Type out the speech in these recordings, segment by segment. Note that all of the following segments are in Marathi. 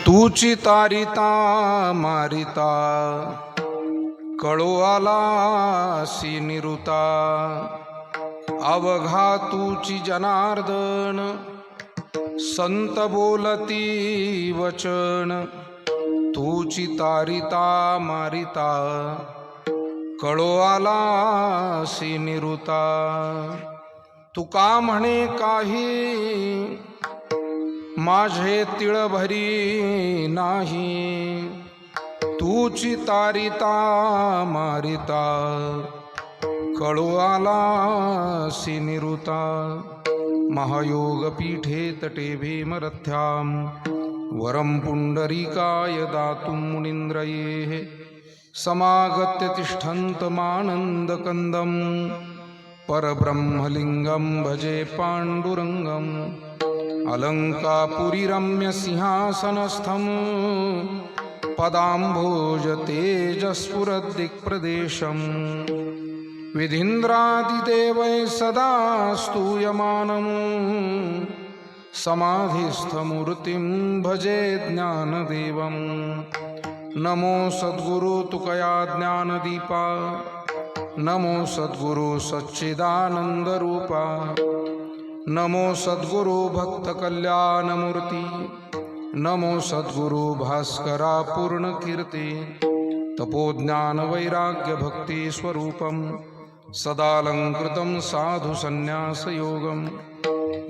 तूची तारिता मारिता कळो आलासी निरुता अवघा तूची जनार्दन संत बोलती वचन तूची तारिता मारिता कळो आलासी निरुता तुका म्हणे काही माझे तिळभरी नाही तूची तारिता मारिता कळो आलासी निरुता महायोग पीठे तटे भीमरथ्याम वरम पुंडरीकाय दातुं मुनीन्द्रये समागत्य तिष्ठन्तमानन्दकन्दं परब्रह्मलिङ्गं भजे पाण्डुरङ्गम् अलङ्कापुरीरम्य सिंहासनस्थं पदाम्भोज तेजस्फुरद्दिक्प्रदेशं विधीन्द्रादिदेवैः सदा स्तूयमानं समाधिस्थमूर्तिं भजे ज्ञानदेवं नमो सद्गुरु तुकया ज्ञानदीपा नमो सद्गुरु सच्चिदानन्दरूपा नमो सद्गुरु भक्त कल्याणमूर्ती नमो सद्गुरु भास्करा पूर्णकीर्ती तपोज्ञान वैराग्य भक्ति स्वरूपं सदालंकृतं साधु संन्यासयोगं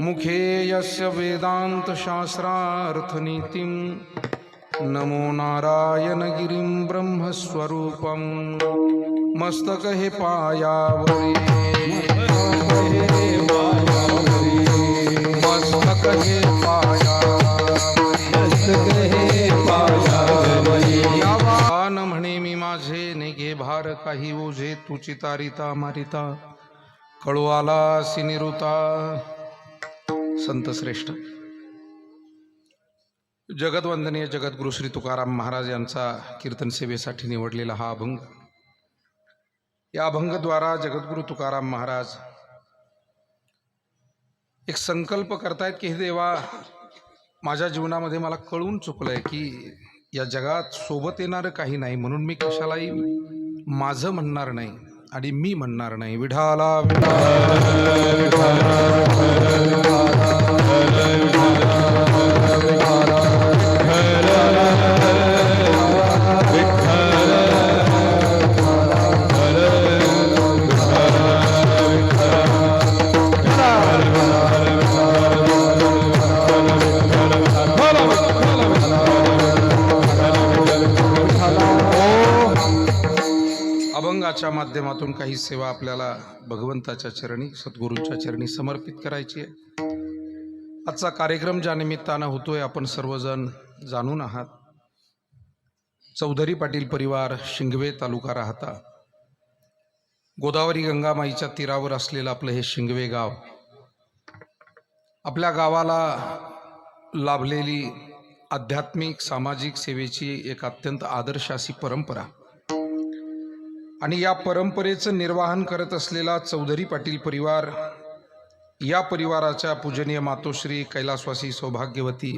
मुखे यस्य वेदांत शास्त्रार्थनीतिं नमो नारायण गिरिं ब्रह्मस्वरूपं मस्तक हे पायावरी मस्तक हे पायावरी म्हणे मी माझे नेघे भार काही ओझे तुची तारिता मारिता कळो आलासी निरुता. संत श्रेष्ठ जगदवंदनीय जगद्गुरु श्री तुकाराम महाराज यांचा कीर्तन सेवेसाठी निवडलेला हा अभंग. या अभंगद्वारा जगद्गुरु तुकाराम महाराज एक संकल्प करतायत की हे देवा, माझ्या जीवनामध्ये मला कळून चुकलंय की या जगात सोबत येणारं काही नाही, म्हणून मी कशालाही माझं म्हणणार नाही आणि मी म्हणणार नाही. विठाला अभंगाच्या माध्यमातून काही सेवा आपल्याला भगवंताच्या चरणी सद्गुरूंच्या चरणी समर्पित करायची आहे. आजचा कार्यक्रम ज्या निमित्तानं होतोय आपण सर्वजण जाणून आहात. चौधरी पाटील परिवार शिंगवे तालुका राहता गोदावरी गंगामाईच्या तीरावर असलेलं आपलं हे शिंगवे गाव, आपल्या गावाला लाभलेली आध्यात्मिक सामाजिक सेवेची एक अत्यंत आदर्श अशी परंपरा आणि या परंपरेचं निर्वाहन करत असलेला चौधरी पाटील परिवार, या परिवाराच्या पूजनीय मातोश्री कैलासवासी सौभाग्यवती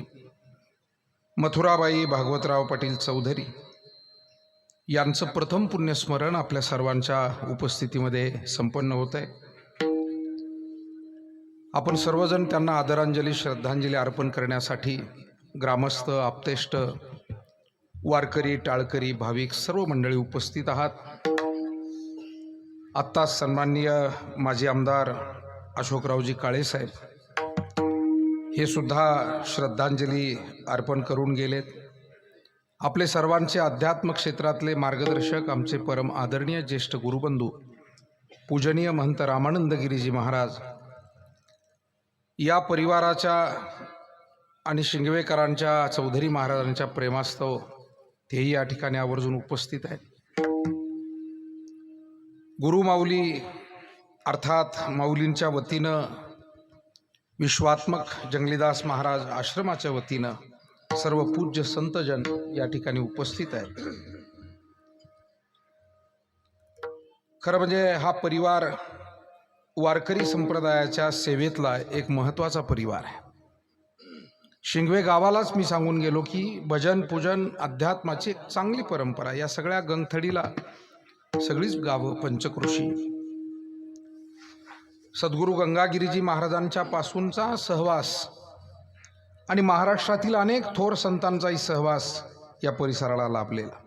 मथुराबाई भागवतराव पाटील चौधरी यांचं प्रथम पुण्यस्मरण आपल्या सर्वांच्या उपस्थितीमध्ये संपन्न होत आहे. आपण सर्वजण त्यांना आदरांजली श्रद्धांजली अर्पण करण्यासाठी ग्रामस्थ, आप्तेष्ट, वारकरी, टाळकरी, भाविक सर्व मंडळी उपस्थित आहात. आत्ताच सन्माननीय माजी आमदार अशोकरावजी काळेसाहेब हे सुद्धा श्रद्धांजली अर्पण करून गेलेत. आपले सर्वांचे अध्यात्म क्षेत्रातले मार्गदर्शक, आमचे परम आदरणीय ज्येष्ठ गुरुबंधू पूजनीय महंत रामानंद गिरीजी महाराज या परिवाराच्या आणि शिंगवेकरांच्या चौधरी महाराजांच्या प्रेमास्तव तेही या ठिकाणी आवर्जून उपस्थित आहेत. गुरुमाऊली अर्थात माऊलींच्या वतीनं विश्वात्मक जंगलीदास महाराज आश्रमाच्या वतीनं सर्व पूज्य संतजन या ठिकाणी उपस्थित आहेत. खरं म्हणजे हा परिवार वारकरी संप्रदायाच्या सेवेतला एक महत्त्वाचा परिवार आहे. शिंगवे गावालाच मी सांगून गेलो की भजन पूजन अध्यात्माची एक चांगली परंपरा, या सगळ्या गंगथडीला सगळीच गावं पंचकृषी सद्गुरू गंगागिरीजी महाराजांच्या पासूनचा सहवास आणि महाराष्ट्रातील अनेक थोर संतांचाही सहवास या परिसराला लाभलेला.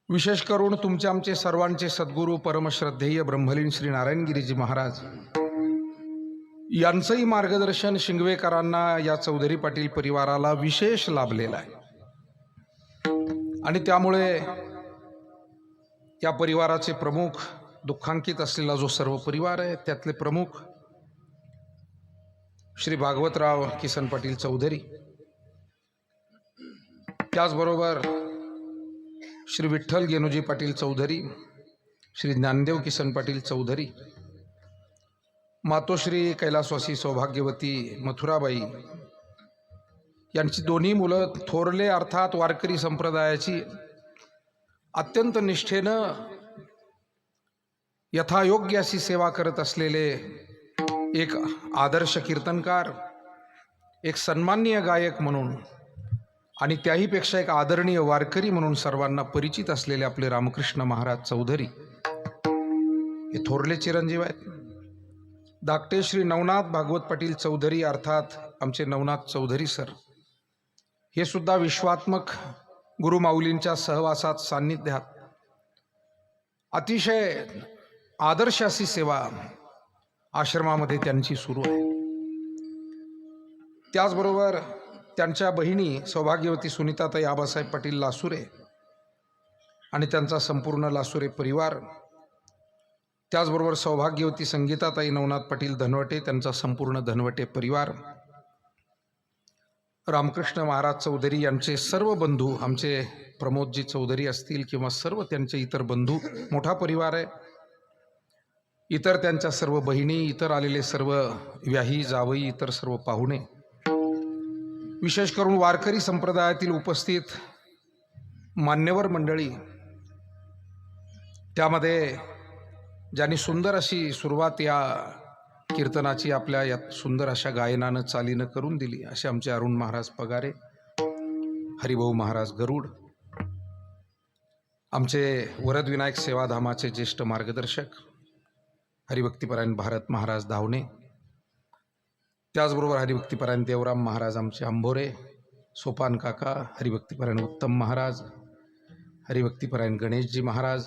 विशेष करून तुमचे आमचे सर्वांचे सद्गुरू परमश्रद्धेय ब्रह्मलीन श्री नारायणगिरीजी महाराज यांचंही मार्गदर्शन शिंगवेकरांना, या चौधरी पाटील परिवाराला विशेष लाभलेलं आहे. आणि त्यामुळे या परिवाराचे प्रमुख, दुःखांकित असलेला जो सर्व परिवार आहे त्यातले प्रमुख श्री भागवतराव किसन पाटील चौधरी, त्याचबरोबर श्री विठ्ठल गेनुजी पाटील चौधरी, श्री ज्ञानदेव किसन पाटील चौधरी, मातोश्री कैलासवासी सौभाग्यवती मथुराबाई यांची दोन्ही मुलं थोरले अर्थात वारकरी संप्रदायाची अत्यंत निष्ठेनं यथायोग्य अशी सेवा करत असलेले एक आदर्श कीर्तनकार, एक सन्माननीय गायक म्हणून आणि त्याहीपेक्षा एक आदरणीय वारकरी म्हणून सर्वांना परिचित असलेले आपले रामकृष्ण महाराज चौधरी हे थोरले चिरंजीव आहेत. धाकटे श्री नवनाथ भागवत पाटील चौधरी अर्थात आमचे नवनाथ चौधरी सर हे सुद्धा विश्वात्मक गुरुमाऊलींच्या सहवासात, सान्निध्यात अतिशय आदर्श अशी सेवा आश्रमामध्ये त्यांची सुरू आहे. त्याचबरोबर त्यांच्या बहिणी सौभाग्यवती सुनीताताई आबासाहेब पाटील लासुरे आणि त्यांचा संपूर्ण लासुरे परिवार, त्याचबरोबर सौभाग्यवती संगीताताई नवनाथ पाटील धनवटे, त्यांचा संपूर्ण धनवटे परिवार, रामकृष्ण महाराज चौधरी यांचे सर्व बंधू, आमचे प्रमोदजी चौधरी असतील किंवा सर्व त्यांचे इतर बंधू, मोठा परिवार आहे. इतर त्यांच्या सर्व बहिणी, इतर आलेले सर्व व्याही जावई, इतर सर्व पाहुणे, विशेष करून वारकरी संप्रदायातील उपस्थित मान्यवर मंडळी, त्यामध्ये ज्यांनी सुंदर अशी सुरुवात या कीर्तनाची आपल्या या सुंदर अशा गायनानं चालीनं करून दिली असे आमचे अरुण महाराज पगारे, हरिभाऊ महाराज गरुड, आमचे वरदविनायक सेवाधामाचे ज्येष्ठ मार्गदर्शक हरिभक्तीपरायण भारत महाराज धावणे, त्याचबरोबर हरिभक्तीपरायण देवराम महाराज आमचे आंभोरे, सोपान काका, हरिभक्तीपरायण उत्तम महाराज, हरिभक्तीपरायण गणेशजी महाराज,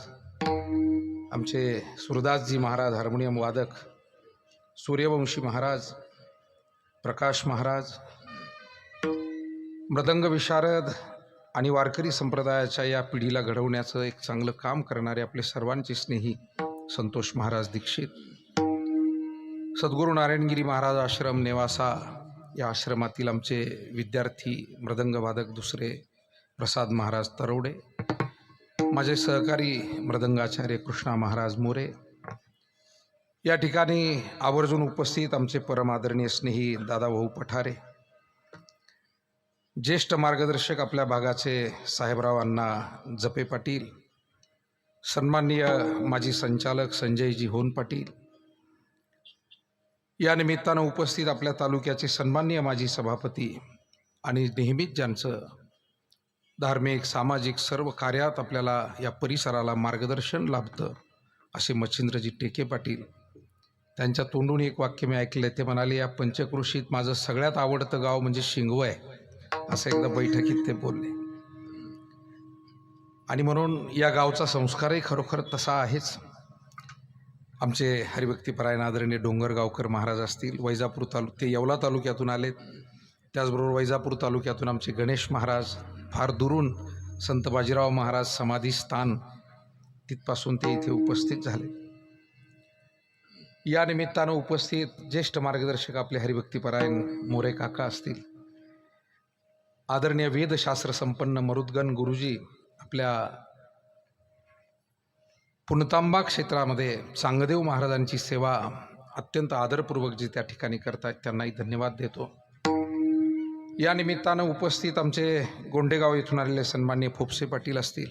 आमचे सुरदासजी महाराज हार्मोनियम वादक, सूर्यवंशी महाराज, प्रकाश महाराज, मृदंग विशारद आणि वारकरी संप्रदायाच्या या पिढीला घडवण्याचं एक चांगलं काम करणारे आपले सर्वांचे स्नेही संतोष महाराज दीक्षित, सद्गुरू नारायणगिरी महाराज आश्रम नेवासा या आश्रमातील आमचे विद्यार्थी मृदंगवादक दुसरे प्रसाद महाराज तरवडे, माझे सहकारी मृदंगाचार्य कृष्णा महाराज मोरे, या ठिकाणी आवर्जून उपस्थित आमचे परमादरणीय स्नेही दादाभाऊ पठारे, ज्येष्ठ मार्गदर्शक आपल्या भागाचे साहेबराव अण्णा जपे पाटील, सन्माननीय माजी संचालक संजयजी होन पाटील, या निमित्तानं उपस्थित आपल्या तालुक्याचे सन्माननीय माजी सभापती आणि नेहमीच ज्यांचं धार्मिक सामाजिक सर्व कार्यात आपल्याला या परिसराला मार्गदर्शन लाभतं असे मच्छिंद्रजी टेके पाटील, त्यांच्या तोंडून एक वाक्य मी ऐकलं. ते म्हणाले, या पंचक्रोशीत माझं सगळ्यात आवडतं गाव म्हणजे शिंगवं आहे, असं एकदा बैठकीत ते बोलले. आणि म्हणून या गावचा संस्कारही खरोखर तसा आहेच. आमचे हरिभक्तीपरायण आदरणीय डोंगरगावकर महाराज असतील, वैजापूर ते येवला तालुक्यातून आलेत, त्याचबरोबर वैजापूर तालुक्यातून आमचे गणेश महाराज, फार दुरून संत बाजीराव महाराज समाधी स्थान तिथपासून ते इथे उपस्थित झाले. या निमित्तानं उपस्थित ज्येष्ठ मार्गदर्शक आपले हरिभक्तीपरायण मोरे काका असतील, आदरणीय वेदशास्त्र संपन्न मरुद्गण गुरुजी आपल्या पुणतांबा क्षेत्रामध्ये चांगदेव महाराजांची सेवा अत्यंत आदरपूर्वक जे त्या ठिकाणी करतात त्यांनाही धन्यवाद देतो. या निमित्तानं उपस्थित आमचे गोंडेगाव येथून आलेले सन्माननीय फोपसे पाटील असतील,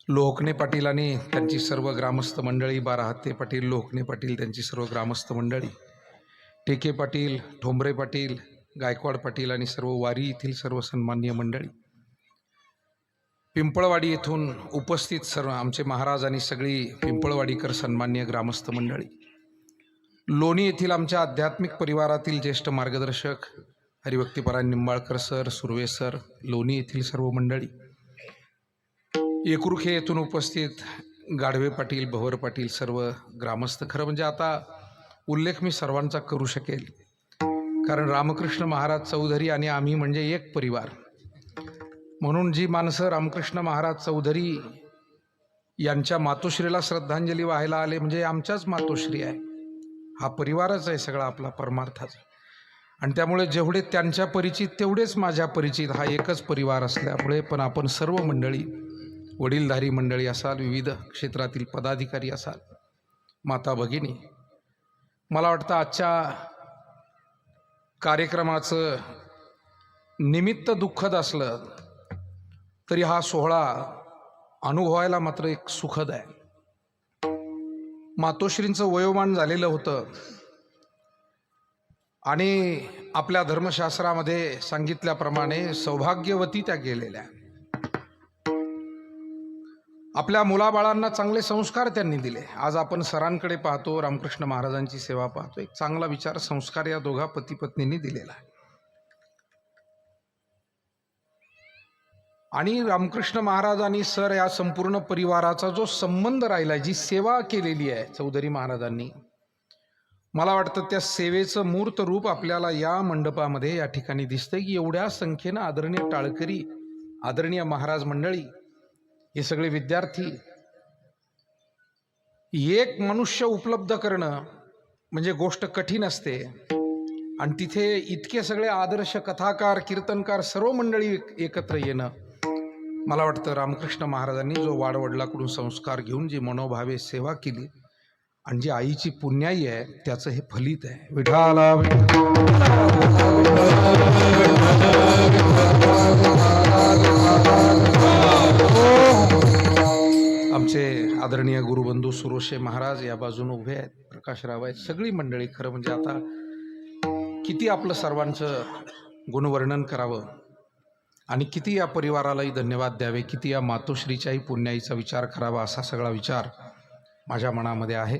लोहकणे पाटील आणि त्यांची सर्व ग्रामस्थ मंडळी, बाराहत्ते पाटील, लोहकणे पाटील त्यांची सर्व ग्रामस्थ मंडळी, टेके पाटील, ठोंबरे पाटील, गायकवाड पाटील आणि सर्व वारी येथील सर्व सन्माननीय मंडळी, पिंपळवाडी येथून उपस्थित सर्व आमचे महाराज आणि सगळी पिंपळवाडीकर सन्माननीय ग्रामस्थ मंडळी, लोणी येथील आमच्या आध्यात्मिक परिवारातील ज्येष्ठ मार्गदर्शक हरिभक्तीपरायण निंबाळकर सर, सुर्वे सर, लोणी येथील सर्व मंडळी, एकरुखे येथून उपस्थित गाढवे पाटील, भवर पाटील, सर्व ग्रामस्थ. खरं म्हणजे आता उल्लेख मी सर्वांचा करू शकेल, कारण रामकृष्ण महाराज चौधरी आणि आम्ही म्हणजे एक परिवार. म्हणून जी माणसं रामकृष्ण महाराज चौधरी यांच्या मातोश्रीला श्रद्धांजली वाहायला आले म्हणजे आमच्याच मातोश्री आहे, हा परिवारच आहे सगळा आपला परमार्थाचा. आणि त्यामुळे जेवढे त्यांच्या परिचित तेवढेच माझ्या परिचित, हा एकच परिवार असल्यामुळे पण आपण सर्व मंडळी, वडीलधारी मंडळी असाल, विविध क्षेत्रातील पदाधिकारी असाल, माता भगिनी, मला वाटतं आजच्या कार्यक्रमाचं निमित्त दुःखद असलं तरी हा सोहळा अनुभवायला मात्र एक सुखद आहे. मातोश्रींचं वयोमान झालेलं होतं आणि आपल्या धर्मशास्त्रामध्ये सांगितल्याप्रमाणे सौभाग्यवती त्या गेलेल्या. आपल्या मुलाबाळांना चांगले संस्कार त्यांनी दिले. आज आपण सरांकडे पाहतो, रामकृष्ण महाराजांची सेवा पाहतो, एक चांगला विचार संस्कार या दोघा पती पत्नींनी दिलेला आहे. आणि रामकृष्ण महाराज आणि सर या संपूर्ण परिवाराचा जो संबंध राहिला, जी सेवा केलेली आहे चौधरी महाराजांनी, मला वाटतं त्या सेवेचं मूर्त रूप आपल्याला या मंडपामध्ये या ठिकाणी दिसतंय की एवढ्या संख्येनं आदरणीय टाळकरी, आदरणीय महाराज मंडळी, हे सगळे विद्यार्थी, एक मनुष्य उपलब्ध करणं म्हणजे गोष्ट कठीण असते. आणि तिथे इतके सगळे आदर्श कथाकार, कीर्तनकार, सर्व मंडळी एकत्र येणं, मला वाटतं रामकृष्ण महाराजांनी जो वाडवडिलांकडून संस्कार घेऊन जी मनोभावे सेवा केली आणि जी आईची पुण्याई आहे त्याचं हे फलित आहे. विठाला आमचे आदरणीय गुरुबंधू सुरोशे महाराज या बाजून उभे आहेत, प्रकाशराव आहेत, सगळी मंडळी. खरं म्हणजे आता किती आपलं सर्वांचं गुणवर्णन करावं आणि किती या परिवारालाही धन्यवाद द्यावे, किती या मातोश्रीच्याही पुण्याईचा विचार करावा, असा सगळा विचार माझ्या मनामध्ये आहे.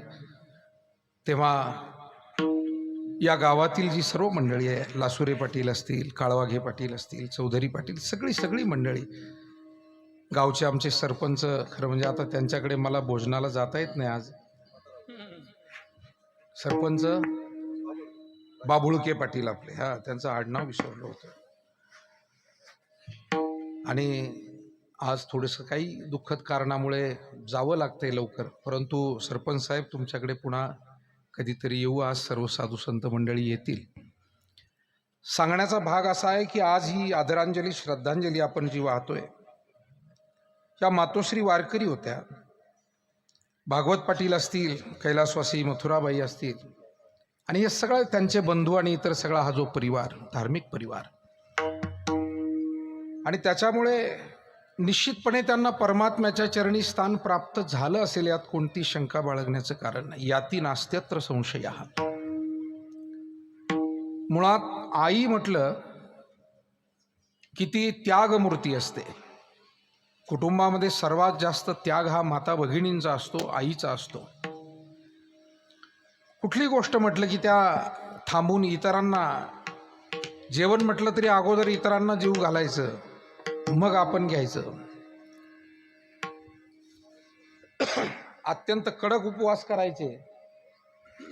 तेव्हा या गावातील जी सर्व मंडळी आहे, लासुरे पाटील असतील, काळवाघे पाटील असतील, चौधरी पाटील, सगळी मंडळी, गावचे आमचे सरपंच, खरं म्हणजे आता त्यांच्याकडे मला भोजनाला जाता येत नाही आज, सरपंच बाबुळके पाटील आपले, हा त्यांचं आडनाव विसरलं होतं. आणि आज थोडंसं काही दुःखद कारणामुळे जावं लागतंय लवकर, परंतु सरपंच साहेब तुमच्याकडे पुन्हा कधीतरी येऊ. आज सर्व साधू संत मंडळी येतील. सांगण्याचा भाग असा आहे की आज ही आदरांजली, श्रद्धांजली आपण जी वाहतोय, त्या मातोश्री वारकरी होत्या. भागवत पाटील असतील, कैलासवासी मथुराबाई असतील, आणि हे सगळं त्यांचे बंधू आणि इतर सगळा हा जो परिवार, धार्मिक परिवार, आणि त्याच्यामुळे निश्चितपणे त्यांना परमात्म्याच्या चरणी स्थान प्राप्त झालं असेल, यात कोणती शंका बाळगण्याचं कारण नाही. याती नास्त्यत्र संशयः. मुळात आई म्हटलं की ती त्यागमूर्ती असते. कुटुंबामध्ये सर्वात जास्त त्याग हा माता भगिनींचा असतो, आईचा असतो. कुठली गोष्ट म्हटलं की त्या थांबून इतरांना, जेवण म्हटलं तरी अगोदर इतरांना जीव घालायचं, मग आपण घ्यायचं. अत्यंत कडक उपवास करायचे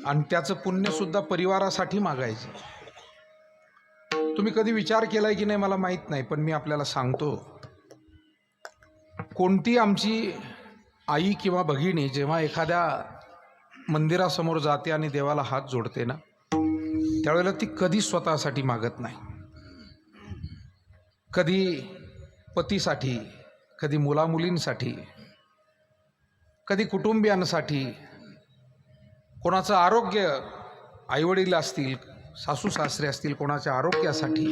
आणि त्याचं पुण्य सुद्धा परिवारासाठी मागायचं. तुम्ही कधी विचार केलाय की नाही मला माहित नाही, पण मी आपल्याला सांगतो, कोणती आमची आई किंवा भगिनी जेव्हा एखाद्या मंदिरासमोर जाते आणि देवाला हात जोडते ना, त्यावेळेला ती कधी स्वतःसाठी मागत नाही. कधी पतीसाठी, कधी मुलामुलींसाठी, कधी कुटुंबियांसाठी, कोणाचं आरोग्य, आईवडील असतील, सासू सासरे असतील, कोणाच्या आरोग्यासाठी,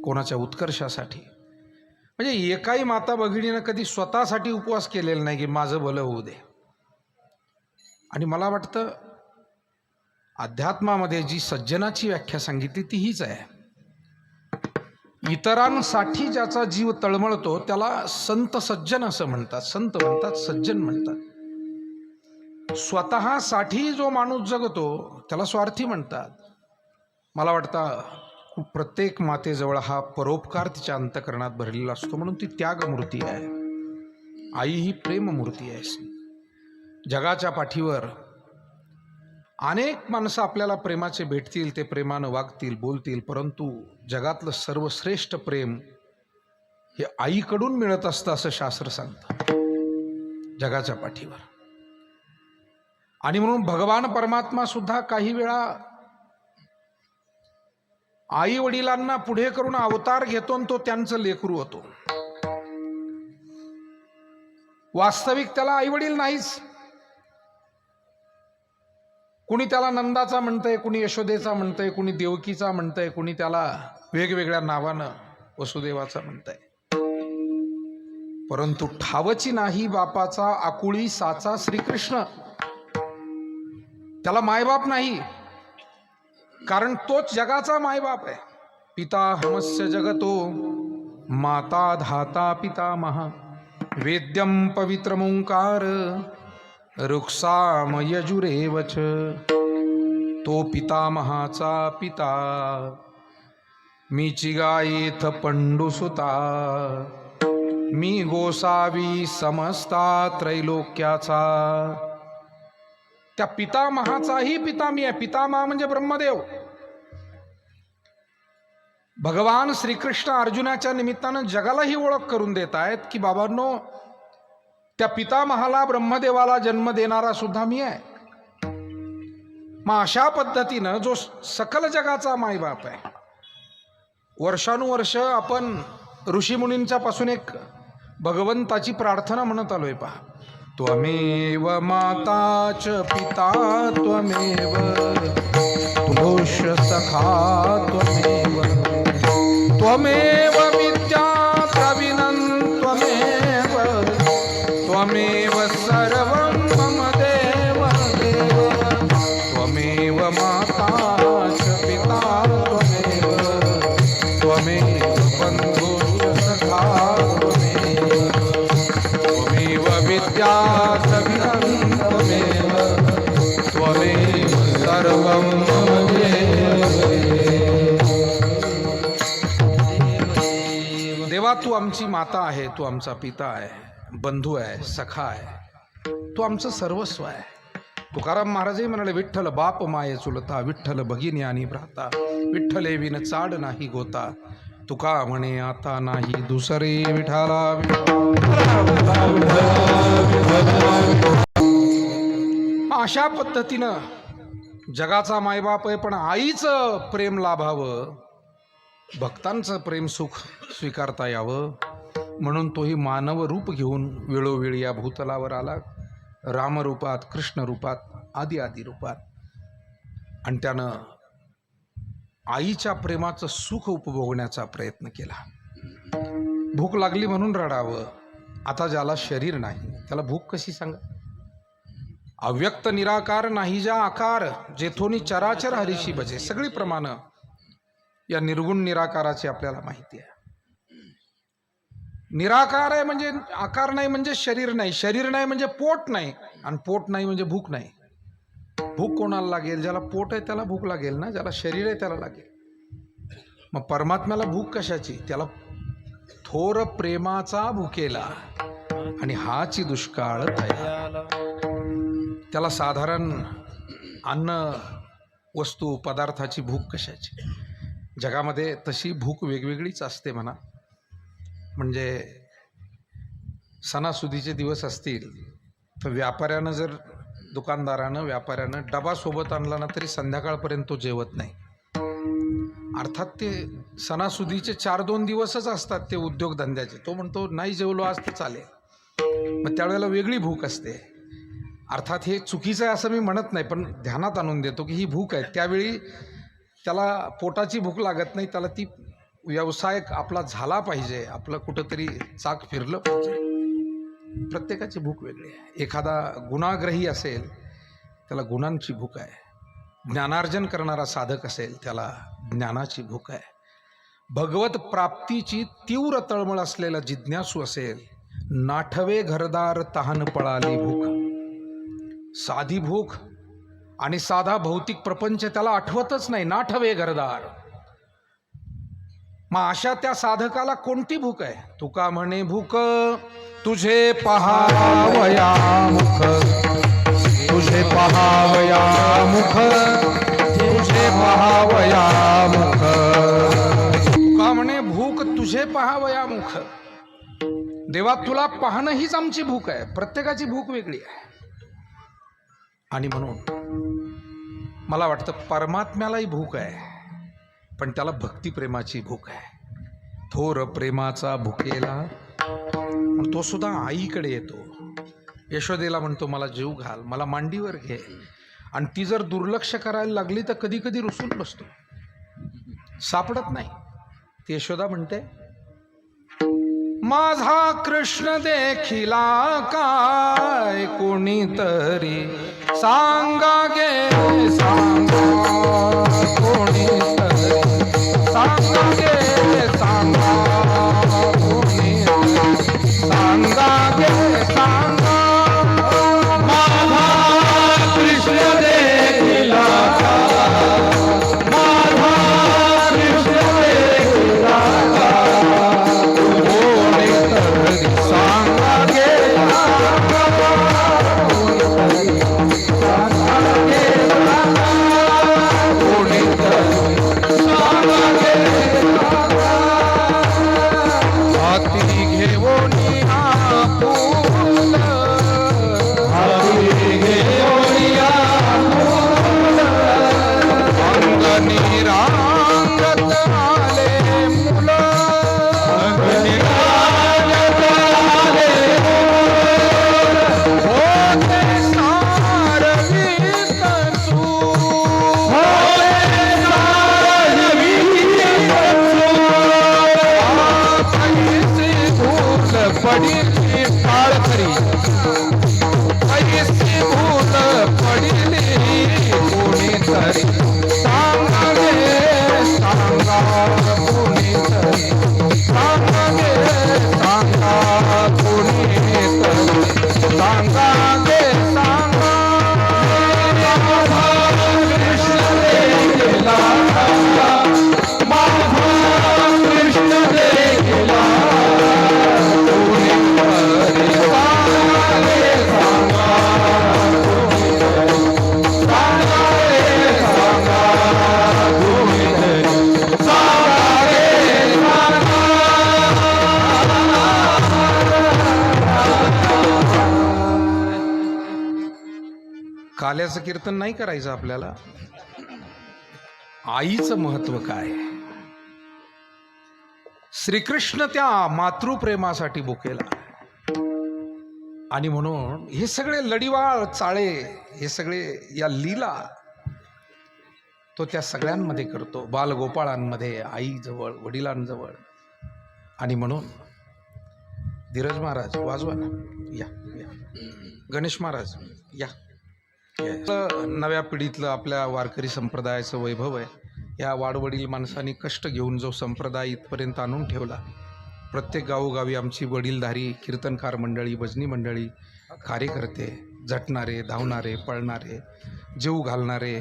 कोणाच्या उत्कर्षासाठी. म्हणजे एकाही माता भगिनीनं कधी स्वतःसाठी उपवास केलेला नाही की माझं भलं होऊ दे. आणि मला वाटतं अध्यात्मामध्ये जी सज्जनाची व्याख्या सांगितली ती हीच आहे. इतरांसाठी ज्याचा जीव तळमळतो त्याला संत सज्जन असं म्हणतात. संत म्हणतात, सज्जन म्हणतात. स्वतःसाठी जो माणूस जगतो त्याला स्वार्थी म्हणतात. मला वाटतं प्रत्येक मातेजवळ हा परोपकार तिच्या अंतःकरणात भरलेला असतो, म्हणून ती त्यागमूर्ती आहे. आई ही प्रेममूर्ती आहे. जगाच्या पाठीवर अनेक माणसं आपल्याला प्रेमाचे भेटतील, ते प्रेमानं वागतील, बोलतील, परंतु जगातलं सर्वश्रेष्ठ प्रेम हे आईकडून मिळत असतं असं शास्त्र सांगतं जगाच्या पाठीवर. आणि म्हणून भगवान परमात्मा सुद्धा काही वेळा आई वडिलांना पुढे करून अवतार घेतो आणि तो त्यांचं लेकरू होतो. वास्तविक त्याला आई वडील नाहीच. कुणी त्याला नंदाचा म्हणतंय, कुणी यशोदेचा म्हणतंय, कुणी देवकीचा म्हणतंय, कुणी त्याला वेगवेगळ्या नावानं वसुदेवाचा म्हणतंय. परंतु ठावची नाही बापाचा आकुळी साचा श्रीकृष्ण. त्याला मायबाप नाही, कारण तोच जगाचा मायबाप आहे. पिता हमस्य जगतो माता धाता पितामह वेद्यम पवित्रमोंकार रुक्साम यजुरेवच. तो पितामहाचा पिता मीची गायेथ पंडुसुता. मी गोसावी समस्ता त्रैलोक्याचा. त्या पितामहाचाही पिता मी आहे. पितामहा म्हणजे ब्रह्मदेव. भगवान श्रीकृष्ण अर्जुनाच्या निमित्तानं जगाला ही ओळख करून देत आहेत की बाबांनो, त्या पितामहाला ब्रह्मदेवाला जन्म देणारा सुद्धा मी आहे. मग अशा पद्धतीनं जो सकल जगाचा मायबाप आहे, वर्षानुवर्ष आपण ऋषीमुनींच्या पासून एक भगवंताची प्रार्थना म्हणत आलोय. पहा, त्वमेव माता च पिता त्वमेव तुष सखा त्वमेव त्वमेव विद्या द्रविणं त्वमेव त्वमेव सर्वं मम देव देव. त्वमेव माता च पिता त्वमेव त्वमेव बन्धुश्च सखा त्वमेव त्वमेव विद्या द्रविणं त्वमेव त्वमेव सर्वं मम देव देव. देवा, तू आमची माता आहे, तू आमचा पिता आहे, बंधू आहे, सखा आहे, तू आमचं सर्वस्व आहे. तुकाराम महाराजही म्हणाले, विठ्ठल बाप माये चुलता, विठ्ठल भगिनी आणि भ्राता, विठ्ठले विन चाड नाही गोता, तुका म्हणे आता नाही दुसरे विठाला. अशा पद्धतीनं जगाचा मायबाप आहे, पण आईचं प्रेम लाभावं, भक्तांचं प्रेम सुख स्वीकारता यावं म्हणून तोही मानव रूप घेऊन वेळोवेळी या भूतलावर आला. रामरूपात, कृष्ण रूपात, आदी आदी रूपात. आणि त्यानं आईच्या प्रेमाचं सुख उपभोगण्याचा प्रयत्न केला. भूक लागली म्हणून रडावं. आता ज्याला शरीर नाही त्याला भूक कशी सांगा. अव्यक्त निराकार नाही ज्या आकार, जेथोनी चराचर हरीशी बजे. सगळी प्रमाणं या निर्गुण निराकाराची आपल्याला माहिती आहे. निराकार आहे म्हणजे आकार नाही, म्हणजे शरीर नाही, शरीर नाही म्हणजे पोट नाही, आणि पोट नाही म्हणजे भूक नाही. भूक कोणाला लागेल? ज्याला पोट आहे त्याला भूक लागेल ना, ज्याला शरीर आहे त्याला लागेल. मग परमात्म्याला भूक कशाची? त्याला थोर प्रेमाचा भुकेला, आणि हाची दुष्काळ थया. त्याला साधारण अन्न वस्तू पदार्थाची भूक कशाची? जगामध्ये तशी भूक वेगवेगळीच असते म्हणा. म्हणजे सणासुदीचे दिवस असतील तर व्यापाऱ्यानं डबा सोबत आणला ना तरी संध्याकाळपर्यंत तो जेवत नाही. अर्थात ते सणासुदीचे 4-2 दिवसच असतात ते उद्योगधंद्याचे. तो म्हणतो नाही जेवलो आज तर चालेल. मग त्यावेळेला वेगळी भूक असते. अर्थात हे चुकीचं आहे असं मी म्हणत नाही, पण ध्यानात आणून देतो की ही भूक आहे. त्यावेळी त्याला पोटाची भूक लागत नाही, त्याला ती व्यवसाय आपला झाला पाहिजे, आपलं कुठंतरी चाक फिरलं पाहिजे. प्रत्येकाची भूक वेगळी आहे. एखादा गुन्हाग्रही असेल त्याला गुणांची भूक आहे, ज्ञानार्जन करणारा साधक असेल त्याला ज्ञानाची भूक आहे. भगवत प्राप्तीची तीव्र तळमळ असलेला जिज्ञासू असेल, नाठवे घरदार तहान पळाली भूक. साधी भूक आणि साधा भौतिक प्रपंच त्याला आठवतच नाही, नाठवे घरदार. मग अशा त्या साधकाला कोणती भूक आहे? तुका म्हणे भूक तुझे पहावया मुख, तुझे पहावया मुख, तुझे पहावया मुख. तुका म्हणे भूक तुझे पहावया मुख. देवा तुला पाहणं हीच आमची भूक आहे. प्रत्येकाची भूक वेगळी आहे. आणि म्हणून मला वाटतं परमात्म्यालाही भूक आहे, पण त्याला भक्तिप्रेमाची भूक आहे. थोर प्रेमाचा भुकेला तो सुद्धा आईकडे येतो. यशोदेला म्हणतो मला जीव घाल, मला मांडीवर घे. आणि ती जर दुर्लक्ष करायला लागली तर कधी कधी रुसून बसतो, सापडत नाही. ती यशोदा म्हणते माझा कृष्ण देखिला काय कोणीतरी सांगा गे, सांगा कोणीतरी सांगा गे, सांगा कोणीतरी सांगा गे, सांगा. माझा कृष्ण देखिला काल्याचं कीर्तन नाही करायचं आपल्याला. आईचं महत्व काय? श्रीकृष्ण त्या मातृप्रेमासाठी भुकेला. आणि म्हणून हे सगळे लढीवाळ चाळे, हे सगळे या लीला तो त्या सगळ्यांमध्ये करतो, बालगोपाळांमध्ये, आईजवळ, वडिलांजवळ. आणि म्हणून धीरज महाराज वाजवा ना, या या. गणेश महाराज या. नव्या पिढीतलं आपल्या वारकरी संप्रदायाचं वैभव आहे. या वाडवडील माणसांनी कष्ट घेऊन जो संप्रदाय इथपर्यंत आणून ठेवला. प्रत्येक गावोगावी आमची वडीलधारी कीर्तनकार मंडळी, भजनी मंडळी, कार्यकर्ते, झटणारे, धावणारे, पळणारे, जीव घालणारे,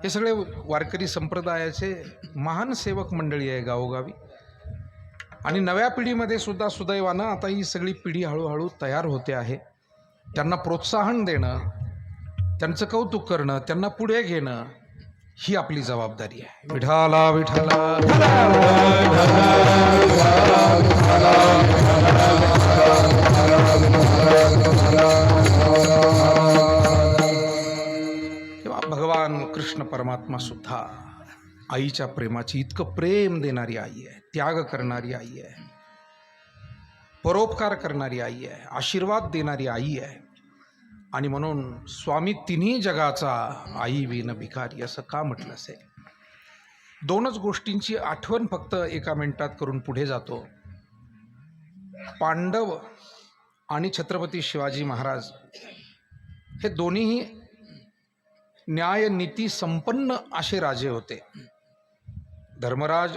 हे सगळे वारकरी संप्रदायाचे महान सेवक मंडळी आहे गावोगावी. आणि नव्या पिढीमध्ये सुद्धा सुदैवानं आता ही सगळी पिढी हळूहळू तयार होते आहे. त्यांना प्रोत्साहन देणं, त्यांचं कौतुक करणं, त्यांना पुढे घेणं ही आपली जबाबदारी आहे. विठाला विठाला तेव्हा भगवान कृष्ण परमात्मा सुद्धा आईच्या प्रेमाची, इतकं प्रेम देणारी आई आहे, त्याग करणारी आई आहे, परोपकार करणारी आई आहे, आशीर्वाद देणारी आई आहे. आणि म्हणून स्वामी तिन्ही जगाचा आई विन भिकारी असं का म्हटलं असेल? दोनच गोष्टींची आठवण फक्त एका मिनिटात करून पुढे जातो. पांडव आणि छत्रपती शिवाजी महाराज हे दोन्हीही न्याय नीती संपन्न असे राजे होते. धर्मराज,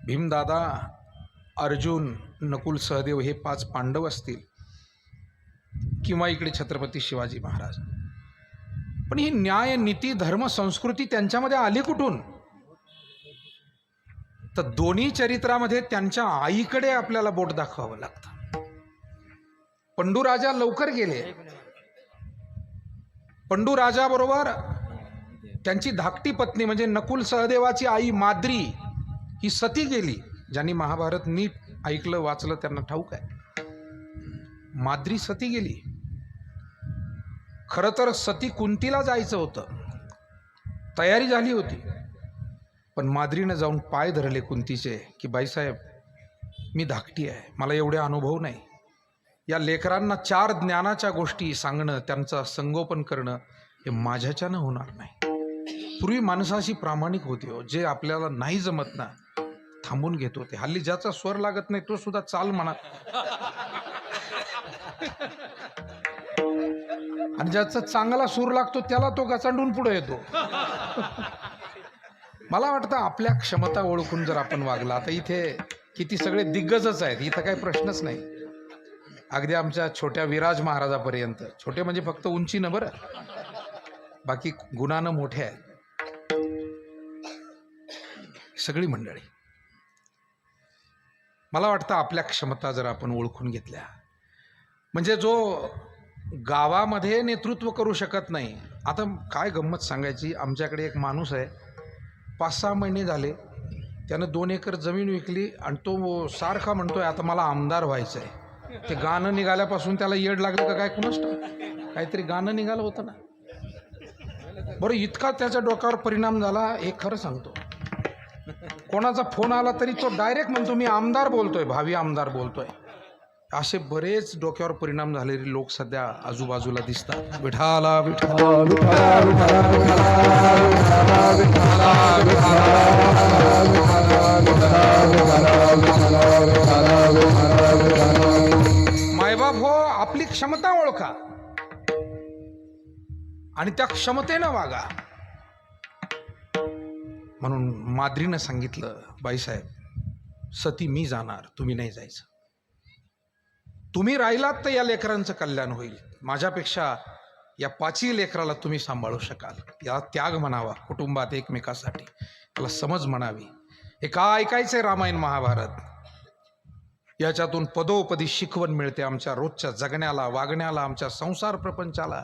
भीमदादा, अर्जुन, नकुल, सहदेव हे 5 पांडव असतील किंवा इकडे छत्रपती शिवाजी महाराज. पण ही न्याय नीती धर्म संस्कृती त्यांच्यामध्ये आली कुठून? तर दोन्ही चरित्रामध्ये त्यांच्या आईकडे आपल्याला बोट दाखवावं लागतं. पंडूराजा लवकर गेले. पंडूराजाबरोबर त्यांची धाकटी पत्नी म्हणजे नकुल सहदेवाची आई माद्री ही सती गेली. ज्यांनी महाभारत नीट ऐकलं वाचलं त्यांना ठाऊक आहे. माद्री सती गेली. खरं तर सती कुंतीला जायचं होतं, तयारी झाली होती, पण माद्रीनं जाऊन पाय धरले कुंतीचे की बाईसाहेब मी धाकटी आहे, मला एवढे अनुभव नाही. या लेकरांना 4 ज्ञानाच्या गोष्टी सांगणं, त्यांचं संगोपन करणं हे माझ्याच्यानं होणार नाही. पूर्वी माणसाशी प्रामाणिक होते हो. जे आपल्याला नाही जमत ना थांबून घेत होते. हल्ली ज्याचा स्वर लागत नाही तो सुद्धा चाल म्हणा, आणि ज्याचा चांगला सूर लागतो त्याला तो गचांडून पुढे येतो. मला वाटतं आपल्या क्षमता ओळखून जर आपण वागला, आता इथे किती सगळे दिग्गजच आहेत, इथं काही प्रश्नच नाही. अगदी आमच्या छोट्या विराज महाराजापर्यंत, छोटे म्हणजे फक्त उंचीनं बरं, बाकी गुणानं मोठे आहेत सगळी मंडळी. मला वाटतं आपल्या क्षमता जर आपण ओळखून घेतल्या, म्हणजे जो गावामध्ये नेतृत्व करू शकत नाही. आता काय गंमत सांगायची, आमच्याकडे एक माणूस आहे, 5-6 महिने झाले त्यानं 2 एकर जमीन विकली आणि तो सारखा म्हणतोय आता मला आमदार व्हायचं आहे. ते गाणं निघाल्यापासून त्याला येड लागलं का काय कुणास ठाऊक, काहीतरी गाणं निघालं होतं ना. बरं, इतका त्याच्या डोक्यावर परिणाम झाला, हे खरं सांगतो, कोणाचा फोन आला तरी तो डायरेक्ट म्हणतो मी आमदार बोलतोय, भावी आमदार बोलतोय. असे बरेच डोक्यावर परिणाम झालेले लोक सध्या आजूबाजूला दिसतात. विठाला विठाला मायबाप हो, आपली क्षमता ओळखा आणि त्या क्षमतेनं वागा. म्हणून माद्रीनं सांगितलं बाईसाहेब सती मी जाणार, तुम्ही नाही जायचं. तुम्ही राहिलात तर या लेकरांचं कल्याण होईल. माझ्यापेक्षा या 5ही लेकराला तुम्ही सांभाळू शकाल. याला त्याग म्हणावा कुटुंबात एकमेकासाठी, त्याला समज म्हणावी. हे का ऐकायचंय रामायण महाभारत, याच्यातून पदोपदी शिकवण मिळते आमच्या रोजच्या जगण्याला, वागण्याला, आमच्या संसार प्रपंचाला.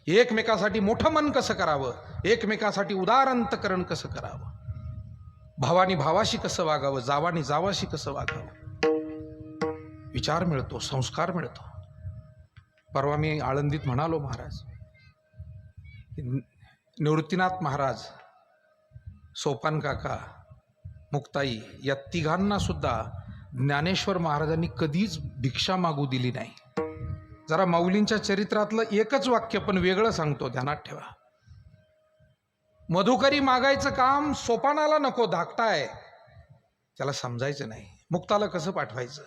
एकमेकासाठी मोठं मन कसं करावं, एकमेकासाठी उदार अंतकरण कसं करावं, भावानी भावाशी कसं वागावं, जावानी जावाशी कसं वागावं, विचार मिळतो, संस्कार मिळतो. परवा मी आळंदीत म्हणालो, महाराज निवृत्तीनाथ महाराज, सोपान काका, मुक्ताई या तिघांना सुद्धा ज्ञानेश्वर महाराजांनी कधीच भिक्षा मागू दिली नाही. जरा माऊलींच्या चरित्रातलं एकच वाक्य पण वेगळं सांगतो, ध्यानात ठेवा. मधुकरी मागायचं काम सोपानाला नको, धाकटा आहे, त्याला समजायचं नाही. मुक्ताला कसं पाठवायचं,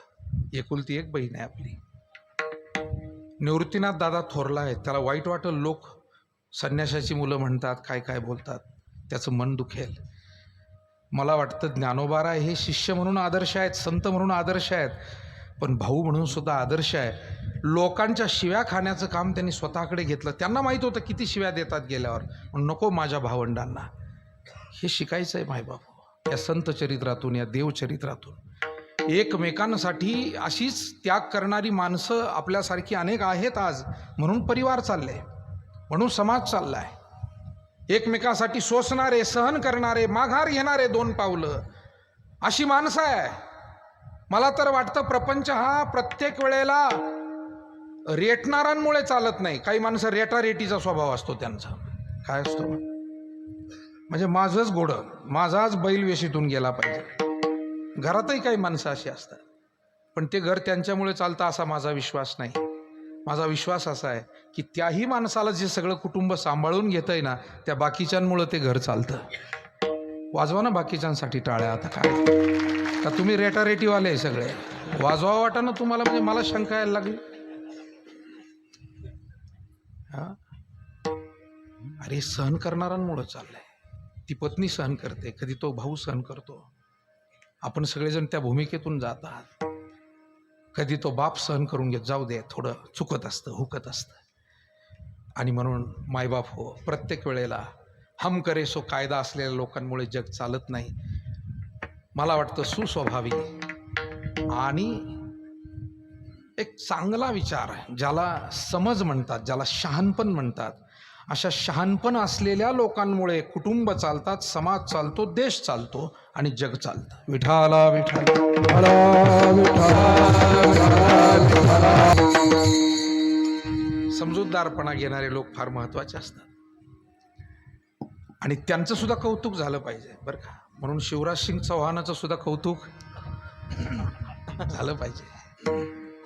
एकुलती एक बहीण आहे आपली. निवृत्तीनाथ दादा थोरला आहे, त्याला वाईट वाटलं, लोक संन्यासाची मुलं म्हणतात, काय काय बोलतात, त्याचं मन दुखेल. मला वाटतं ज्ञानोबाराय हे शिष्य म्हणून आदर्श आहेत, संत म्हणून आदर्श आहेत, पण भाऊ म्हणून सुद्धा आदर्श आहे. लोकांच्या शिव्या खाण्याचं काम त्यांनी स्वतःकडे घेतलं. त्यांना माहीत होतं किती शिव्या देतात गेल्यावर, पण नको माझ्या भावंडांना. हे शिकायचं आहे मायबाप या संत चरित्रातून, या देवचरित्रातून. एकमेकांसाठी अशीच त्याग करणारी माणसं आपल्यासारखी अनेक आहेत आज, म्हणून परिवार चालले, म्हणून समाज चाललाय. एकमेकासाठी सोसणारे, सहन करणारे, माघार घेणारे 2 पावलं अशी माणसं आहे. मला तर वाटतं प्रपंच हा प्रत्येक वेळेला रेटणाऱ्यांमुळे चालत नाही. काही माणसं रेटारेटीचा स्वभाव असतो त्यांचा. काय असतो म्हणजे माझंच घोडं, माझाच बैल वेशीतून गेला पाहिजे. घरातही काही माणसं अशी असतात, पण ते घर त्यांच्यामुळे चालतं असा माझा विश्वास नाही. माझा विश्वास असा आहे की त्याही माणसाला जे सगळं कुटुंब सांभाळून घेतंय ना, त्या बाकीच्यांमुळं ते घर चालतं. वाजवा ना बाकीच्यांसाठी टाळ्या. आता काय का तुम्ही रेटारेटीवाले सगळे, वाजवा वाटा ना तुम्हाला, म्हणजे मला शंका यायला लागली. अरे सहन करणाऱ्यांमुळं चाललंय. ती पत्नी सहन करते, कधी तो भाऊ सहन करतो. आपण सगळेजण त्या भूमिकेतून जात आहात. कधी तो बाप सहन करून घेत, जाऊ दे थोडं चुकत असतं, हुकत असतं. आणि म्हणून मायबाप हो, प्रत्येक वेळेला हम करे सो कायदा असलेल्या लोकांमुळे जग चालत नाही. मला वाटतं सुस्वभावी आणि एक चांगला विचार, ज्याला समज म्हणतात, ज्याला शहाणपण म्हणतात, अशा शहाणपण असलेल्या लोकांमुळे कुटुंब चालतात, समाज चालतो, देश चालतो आणि जग चालतं. विठाला विठाला. समजूतदारपणा घेणारे लोक फार महत्वाचे असतात आणि त्यांचं सुद्धा कौतुक झालं पाहिजे बरं का. म्हणून शिवराज सिंग चौहानाचं सुद्धा कौतुक झालं पाहिजे.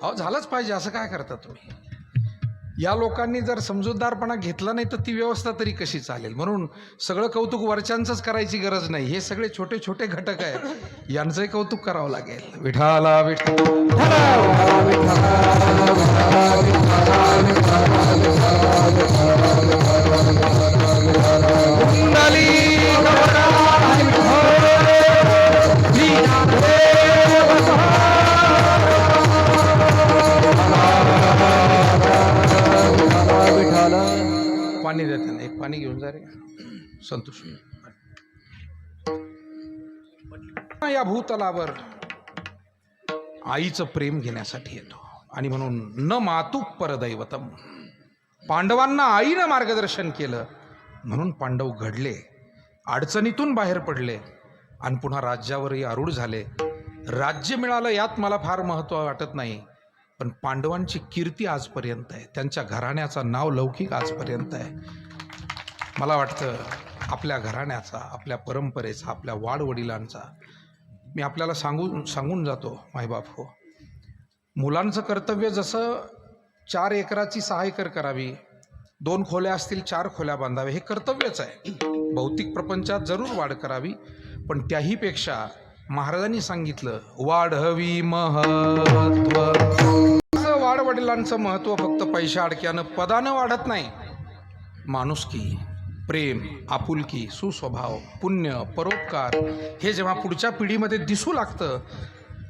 अहो झालंच पाहिजे. असं काय करता तुम्ही? या लोकांनी जर समजूतदारपणा घेतला नाही तर ती व्यवस्था तरी कशी चालेल? म्हणून सगळं कौतुक वरच्यांचंच करायची गरज नाही. हे सगळे छोटे छोटे घटक आहेत, यांचंही कौतुक करावं लागेल. विठाला पाणी देताना एक पाणी घेऊन जा रे संतोष. या भूतलावर आईचं प्रेम घेण्यासाठी येतो आणि म्हणून न मातु परदैवतम. पांडवांना आईनं मार्गदर्शन केलं म्हणून पांडव घडले, अडचणीतून बाहेर पडले आणि पुन्हा राज्यावरही आरूढ झाले. राज्य मिळालं यात मला फार महत्त्व वाटत नाही, पण पांडवांची कीर्ती आजपर्यंत आहे, त्यांच्या घराण्याचं नाव लौकिक आजपर्यंत आहे. मला वाटतं आपल्या घराण्याचा, आपल्या परंपरेचा, आपल्या वाडवडिलांचा मी आपल्याला सांगून जातो मायबाप हो. मुलांचं कर्तव्य जसं 4 एकराची 6 एकर करावी, 2 खोल्या असतील 4 खोल्या बांधाव्या, हे कर्तव्यच आहे. भौतिक प्रपंचात जरूर वाढ करावी, पण त्याहीपेक्षा महाराजांनी सांगितलं वाढवी महत्व. वाडवडिलांचं महत्व फक्त पैशा अडक्यानं पदानं वाढत नाही. माणुसकी, प्रेम, आपुलकी, सुस्वभाव, पुण्य, परोपकार हे जेव्हा पुढच्या पिढीमध्ये दिसू लागतं,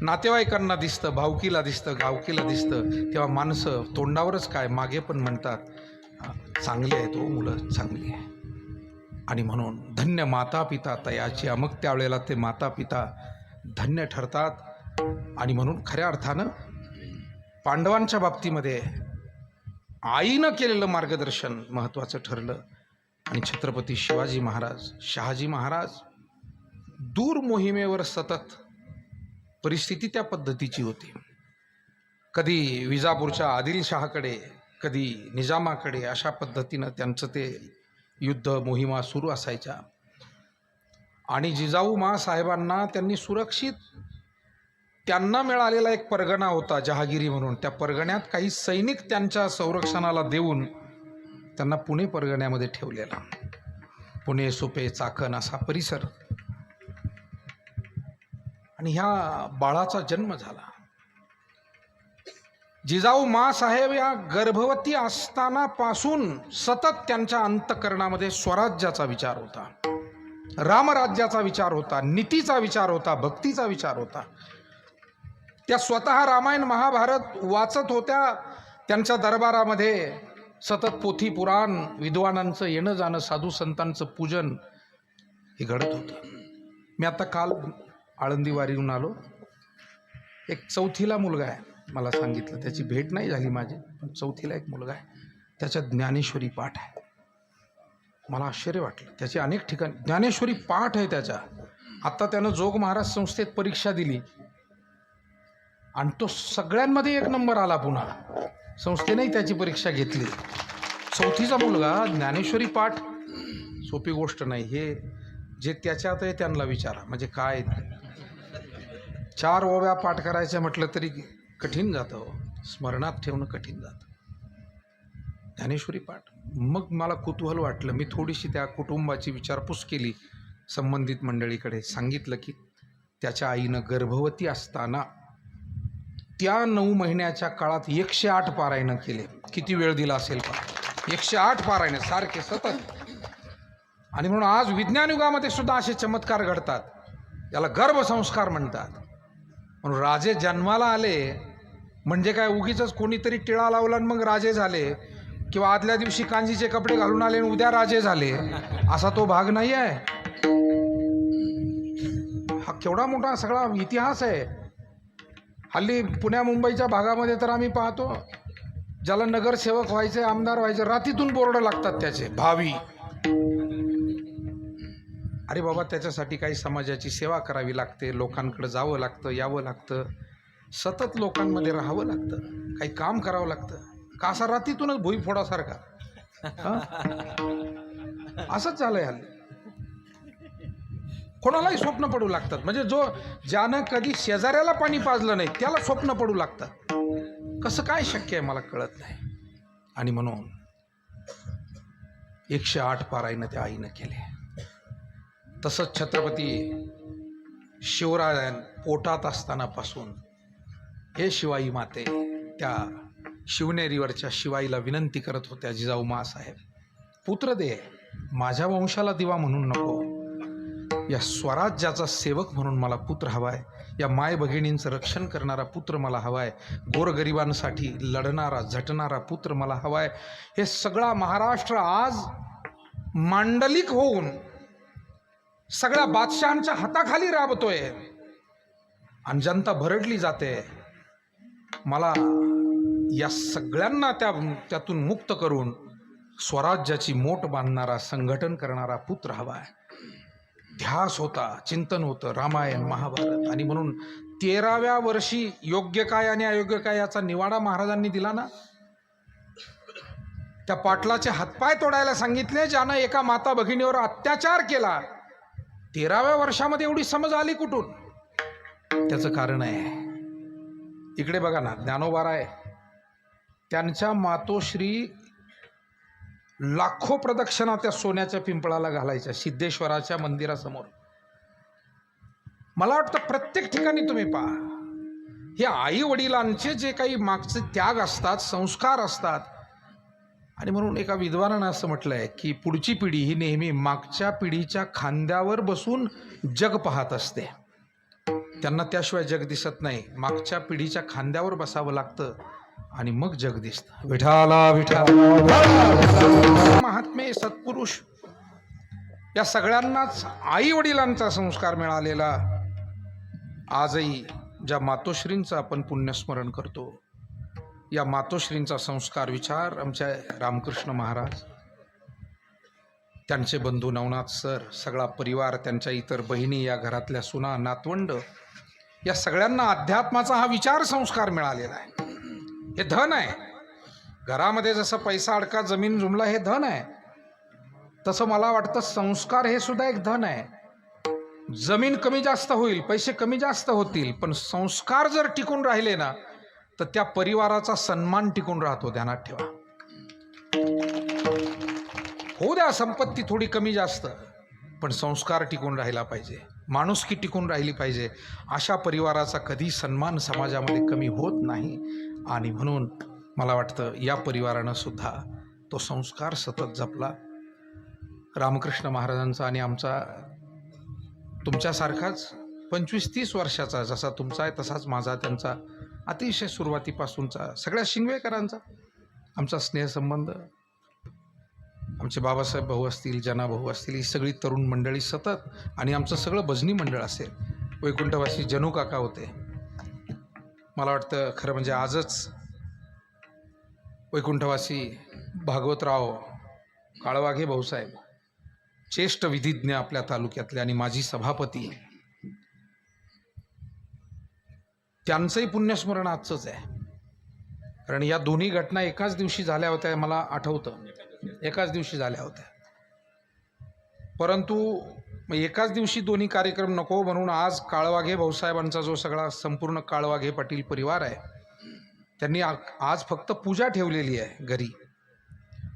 नातेवाईकांना दिसतं, भावकीला दिसतं, गावकीला दिसतं, तेव्हा माणसं तोंडावरच काय मागे पण म्हणतात चांगले आहेत हो मुलं, चांगली आहे. आणि म्हणून धन्य माता पिता तयाची. मग त्यावेळेला ते माता पिता धन्य ठरतात. आणि म्हणून खऱ्या अर्थानं पांडवांच्या बाबतीमध्ये आईनं केलेलं मार्गदर्शन महत्त्वाचं ठरलं. आणि छत्रपती शिवाजी महाराज, शहाजी महाराज दूर मोहिमेवर सतत. परिस्थिती त्या पद्धतीची होती. कधी विजापूरच्या आदिलशहाकडे, कधी निजामाकडे, अशा पद्धतीनं त्यांचं ते युद्ध मोहिमा सुरू असायच्या. आणि जिजाऊ माँसाहेबांना त्यांनी सुरक्षित, त्यांना मिळालेला एक परगणा होता जहागिरी म्हणून, त्या परगण्यात काही सैनिक त्यांच्या संरक्षणाला देऊन त्यांना पुणे परगण्यामध्ये ठेवलेला. पुणे, सुपे, चाकण असा परिसर. आणि ह्या बाळाचा जन्म झाला. जिजाऊ माँसाहेब या गर्भवती असताना पासून सतत त्यांच्या अंतःकरणामध्ये स्वराज्याचा विचार होता, रामराज्याचा विचार होता, नीतीचा विचार होता, भक्तीचा विचार होता. त्या स्वतः रामायण महाभारत वाचत होत्या. त्यांच्या दरबारामध्ये सतत पोथी पुराण, विद्वानांचं येणं जाणं, साधू संतांचं पूजन हे घडत होतं. मी आता काल आळंदी वारीहून आलो. एक 4थीला मुलगा आहे, मला सांगितलं, त्याची भेट नाही झाली माझी, पण 4थीला एक मुलगा आहे, त्याच्यात ज्ञानेश्वरी पाठ आहे. मला आश्चर्य वाटलं. त्याचे अनेक ठिकाणी ज्ञानेश्वरी पाठ आहे त्याच्या. आत्ता त्यानं जोग महाराज संस्थेत परीक्षा दिली आणि तो सगळ्यांमध्ये 1 नंबर आला. पुन्हा संस्थेनेही त्याची परीक्षा घेतली. 4थीचा मुलगा ज्ञानेश्वरी पाठ सोपी गोष्ट नाही. हे जे त्याच्यात आहे त्यांना विचारा. म्हणजे काय 4 ओव्या पाठ करायच्या म्हटलं तरी कठीण जातं, स्मरणात ठेवणं कठीण जातं ज्ञानेश्वरी पाठ. मग मला कुतूहल वाटलं. मी थोडीशी त्या कुटुंबाची विचारपूस केली. संबंधित मंडळीकडे सांगितलं की त्याच्या आईनं गर्भवती असताना त्या 9 महिन्याच्या काळात 108 पारायणं केले. किती वेळ दिला असेल का? 108 पारायणं सारखे सतत. आणि म्हणून आज विज्ञान युगामध्ये सुद्धा असे चमत्कार घडतात, याला गर्भसंस्कार म्हणतात. म्हणून राजे जन्माला आले म्हणजे काय उगीच कोणीतरी टिळा लावला आणि मग राजे झाले, किंवा आदल्या दिवशी कांजीचे कपडे घालून आले आणि उद्या राजे झाले, असा तो भाग नाही आहे. हा केवढा मोठा सगळा इतिहास आहे. हल्ली पुण्या मुंबईच्या भागामध्ये तर आम्ही पाहतो, ज्याला नगरसेवक व्हायचे, आमदार व्हायचे, रात्रीतून बोर्ड लागतात त्याचे भावी. अरे बाबा, त्याच्यासाठी काही समाजाची सेवा करावी लागते, लोकांकडे जावं लागतं, यावं लागतं, सतत लोकांमध्ये राहावं लागतं, काही काम करावं लागतं. का असा रात्रीतूनच भुईफोडासारखा असंच झालंय हल्ली. कोणालाही स्वप्न पडू लागतात, म्हणजे ज्यानं कधी शेजाऱ्याला पाणी पाजलं नाही त्याला स्वप्न पडू लागतात. कसं काय शक्य आहे मला कळत नाही. आणि म्हणून 108 पारायण त्या आईनं केले. तसंच छत्रपती शिवरायां पोटात असतानापासून हे शिवाई माते त्या शिवनेरीवरच्या शिवाईला विनंती करत होत्या, जिजाऊ माँसाहेब पुत्र दे, माझ्या वंशाला दिवा म्हणून नको, या स्वराज्याचा सेवक म्हणून मला पुत्र हवाय, या माय भगिनींचं रक्षण करणारा पुत्र मला हवाय, गोरगरिबांसाठी लढणारा झटणारा पुत्र मला हवाय. हे सगळा महाराष्ट्र आज मांडलिक होऊन सगळ्या बादशहांच्या हाताखाली राबतोय आणि जनता भरडली जाते. मला या सगळ्यांना त्यातून मुक्त करून स्वराज्याची मोठ बांधणारा, संघटन करणारा पुत्र हवाय. ध्यास होता, चिंतन होतं, रामायण महाभारत. आणि म्हणून 13व्या वर्षी योग्य काय आणि अयोग्य काय याचा निवाडा महाराजांनी दिला ना. त्या पाटलाचे हातपाय तोडायला सांगितले ज्यानं एका माता भगिनीवर अत्याचार केला. 13व्या वर्षामध्ये एवढी समज आली कुठून? त्याचं कारण आहे, इकडे बघा ना, ज्ञानोबाराय त्यांच्या मातोश्री लाखो प्रदक्षिणा त्या सोन्याच्या पिंपळाला घालायच्या सिद्धेश्वराच्या मंदिरासमोर. मला वाटतं प्रत्येक ठिकाणी तुम्ही पहा, हे आई वडिलांचे जे काही मागचे त्याग असतात, संस्कार असतात. आणि म्हणून एका विद्वानानं असं म्हटलंय की पुढची पिढी ही नेहमी मागच्या पिढीच्या खांद्यावर बसून जग पाहत असते. त्यांना त्याशिवाय जग दिसत नाही. मागच्या पिढीच्या खांद्यावर बसावं लागतं आणि मग जग दिसतं. विठाला विठाला. महात्मे, सत्पुरुष या सगळ्यांनाच आई वडिलांचा संस्कार मिळालेला आजही ज्या मातोश्रींचं आपण पुण्यस्मरण करतो, या मातोश्रींचा संस्कार विचार आमच्या रामकृष्ण महाराज, त्यांचे बंधू नवनाथ सर, सगळा परिवार, त्यांच्या इतर बहिणी, या घरातल्या सुना, नातवंड, या सगळ्यांना अध्यात्माचा हा विचार संस्कार मिळालेला आहे. हे धन आहे. घरामध्ये जसं पैसा अडका, जमीन जुमला हे धन आहे, तसं मला वाटतं संस्कार हे सुद्धा एक धन आहे. जमीन कमी जास्त होईल, पैसे कमी जास्त होतील, पण संस्कार जर टिकून राहिले ना तर त्या परिवाराचा सन्मान टिकून राहतो. ध्यानात ठेवा. होऊ द्या संपत्ती थोडी कमी जास्त, पण संस्कार टिकून राहिला पाहिजे, माणुसकी टिकून राहिली पाहिजे. अशा परिवाराचा कधी सन्मान समाजामध्ये कमी होत नाही. आणि म्हणून मला वाटतं या परिवारानं सुद्धा तो संस्कार सतत जपला. रामकृष्ण महाराजांचा आणि आमचा तुमच्यासारखाच 25-30 वर्षाचा जसा तुमचा आहे तसाच माझा, त्यांचा अतिशय सुरुवातीपासूनचा, सगळ्या शिंगवेकरांचा आमचा स्नेहसंबंध. आमचे बाबासाहेब भाऊ असतील, जना भाऊ असतील, ही सगळी तरुण मंडळी सतत, आणि आमचं सगळं भजनी मंडळ असेल. वैकुंठवासी जनू काका होते. मला वाटतं खरं म्हणजे आजच वैकुंठवासी भागवतराव काळवाघे भाऊसाहेब, ज्येष्ठ विधिज्ञ आपल्या तालुक्यातले आणि माजी सभापती, त्यांचंही पुण्यस्मरण आजचंच आहे. कारण या दोन्ही घटना एकाच दिवशी झाल्या होत्या, मला आठवतं, एकाच दिवशी झाल्या होत्या. परंतु एकाच दिवशी दोन्ही कार्यक्रम नको म्हणून आज काळवाघे भाऊसाहेबांचा जो सगळा संपूर्ण काळवाघे पाटील परिवार आहे, त्यांनी आज फक्त पूजा ठेवलेली आहे घरी.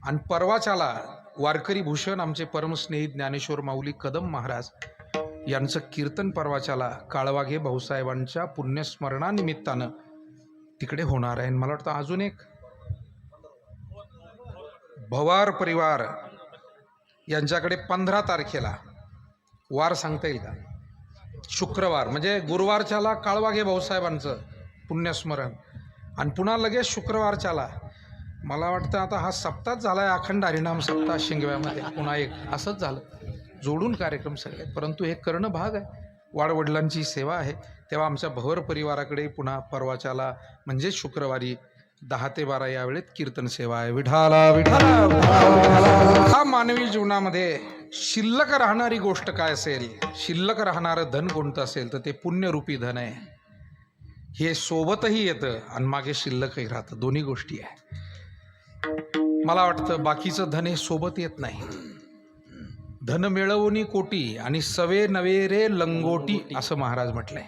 आणि परवाच्याला वारकरी भूषण आमचे परमस्नेही ज्ञानेश्वर माऊली कदम महाराज यांचं कीर्तन परवाच्याला काळवाघे भाऊसाहेबांच्या पुण्यस्मरणानिमित्तानं तिकडे होणार आहे. मला वाटतं अजून एक भवार परिवार यांच्याकडे 15 तारखेला वार सांगता येईल का? शुक्रवार, म्हणजे गुरुवारच्याला काळवाघे भाऊसाहेबांचं पुण्यस्मरण आणि पुन्हा लगेच शुक्रवारच्याला. मला वाटतं आता हा सप्ताह झाला आहे, अखंड हरिनाम सप्ताह शिंगव्यामध्ये पुन्हा एक असंच झालं, जोडून कार्यक्रम सगळे. परंतु हे करणं भाग आहे, वाडवडिलांची सेवा आहे. तेव्हा आमच्या भवर परिवाराकडे पुन्हा परवाच्याला म्हणजे शुक्रवारी 10 ते 12 या वेळेत कीर्तन सेवा आहे. विठाला विठाला. हा मानवी जीवनामध्ये शिल्लक राहणारी गोष्ट काय असेल, शिल्लक राहणारं धन कोणतं असेल तर ते पुण्यरूपी धन आहे. हे सोबतही येतं आणि मागे शिल्लकही राहतं, दोन्ही गोष्टी आहे. मला वाटतं बाकीचं धन हे सोबत येत नाही. धन मिळवूनी कोटी आणि सवे नवे रे लंगोटी असं महाराज म्हटलंय.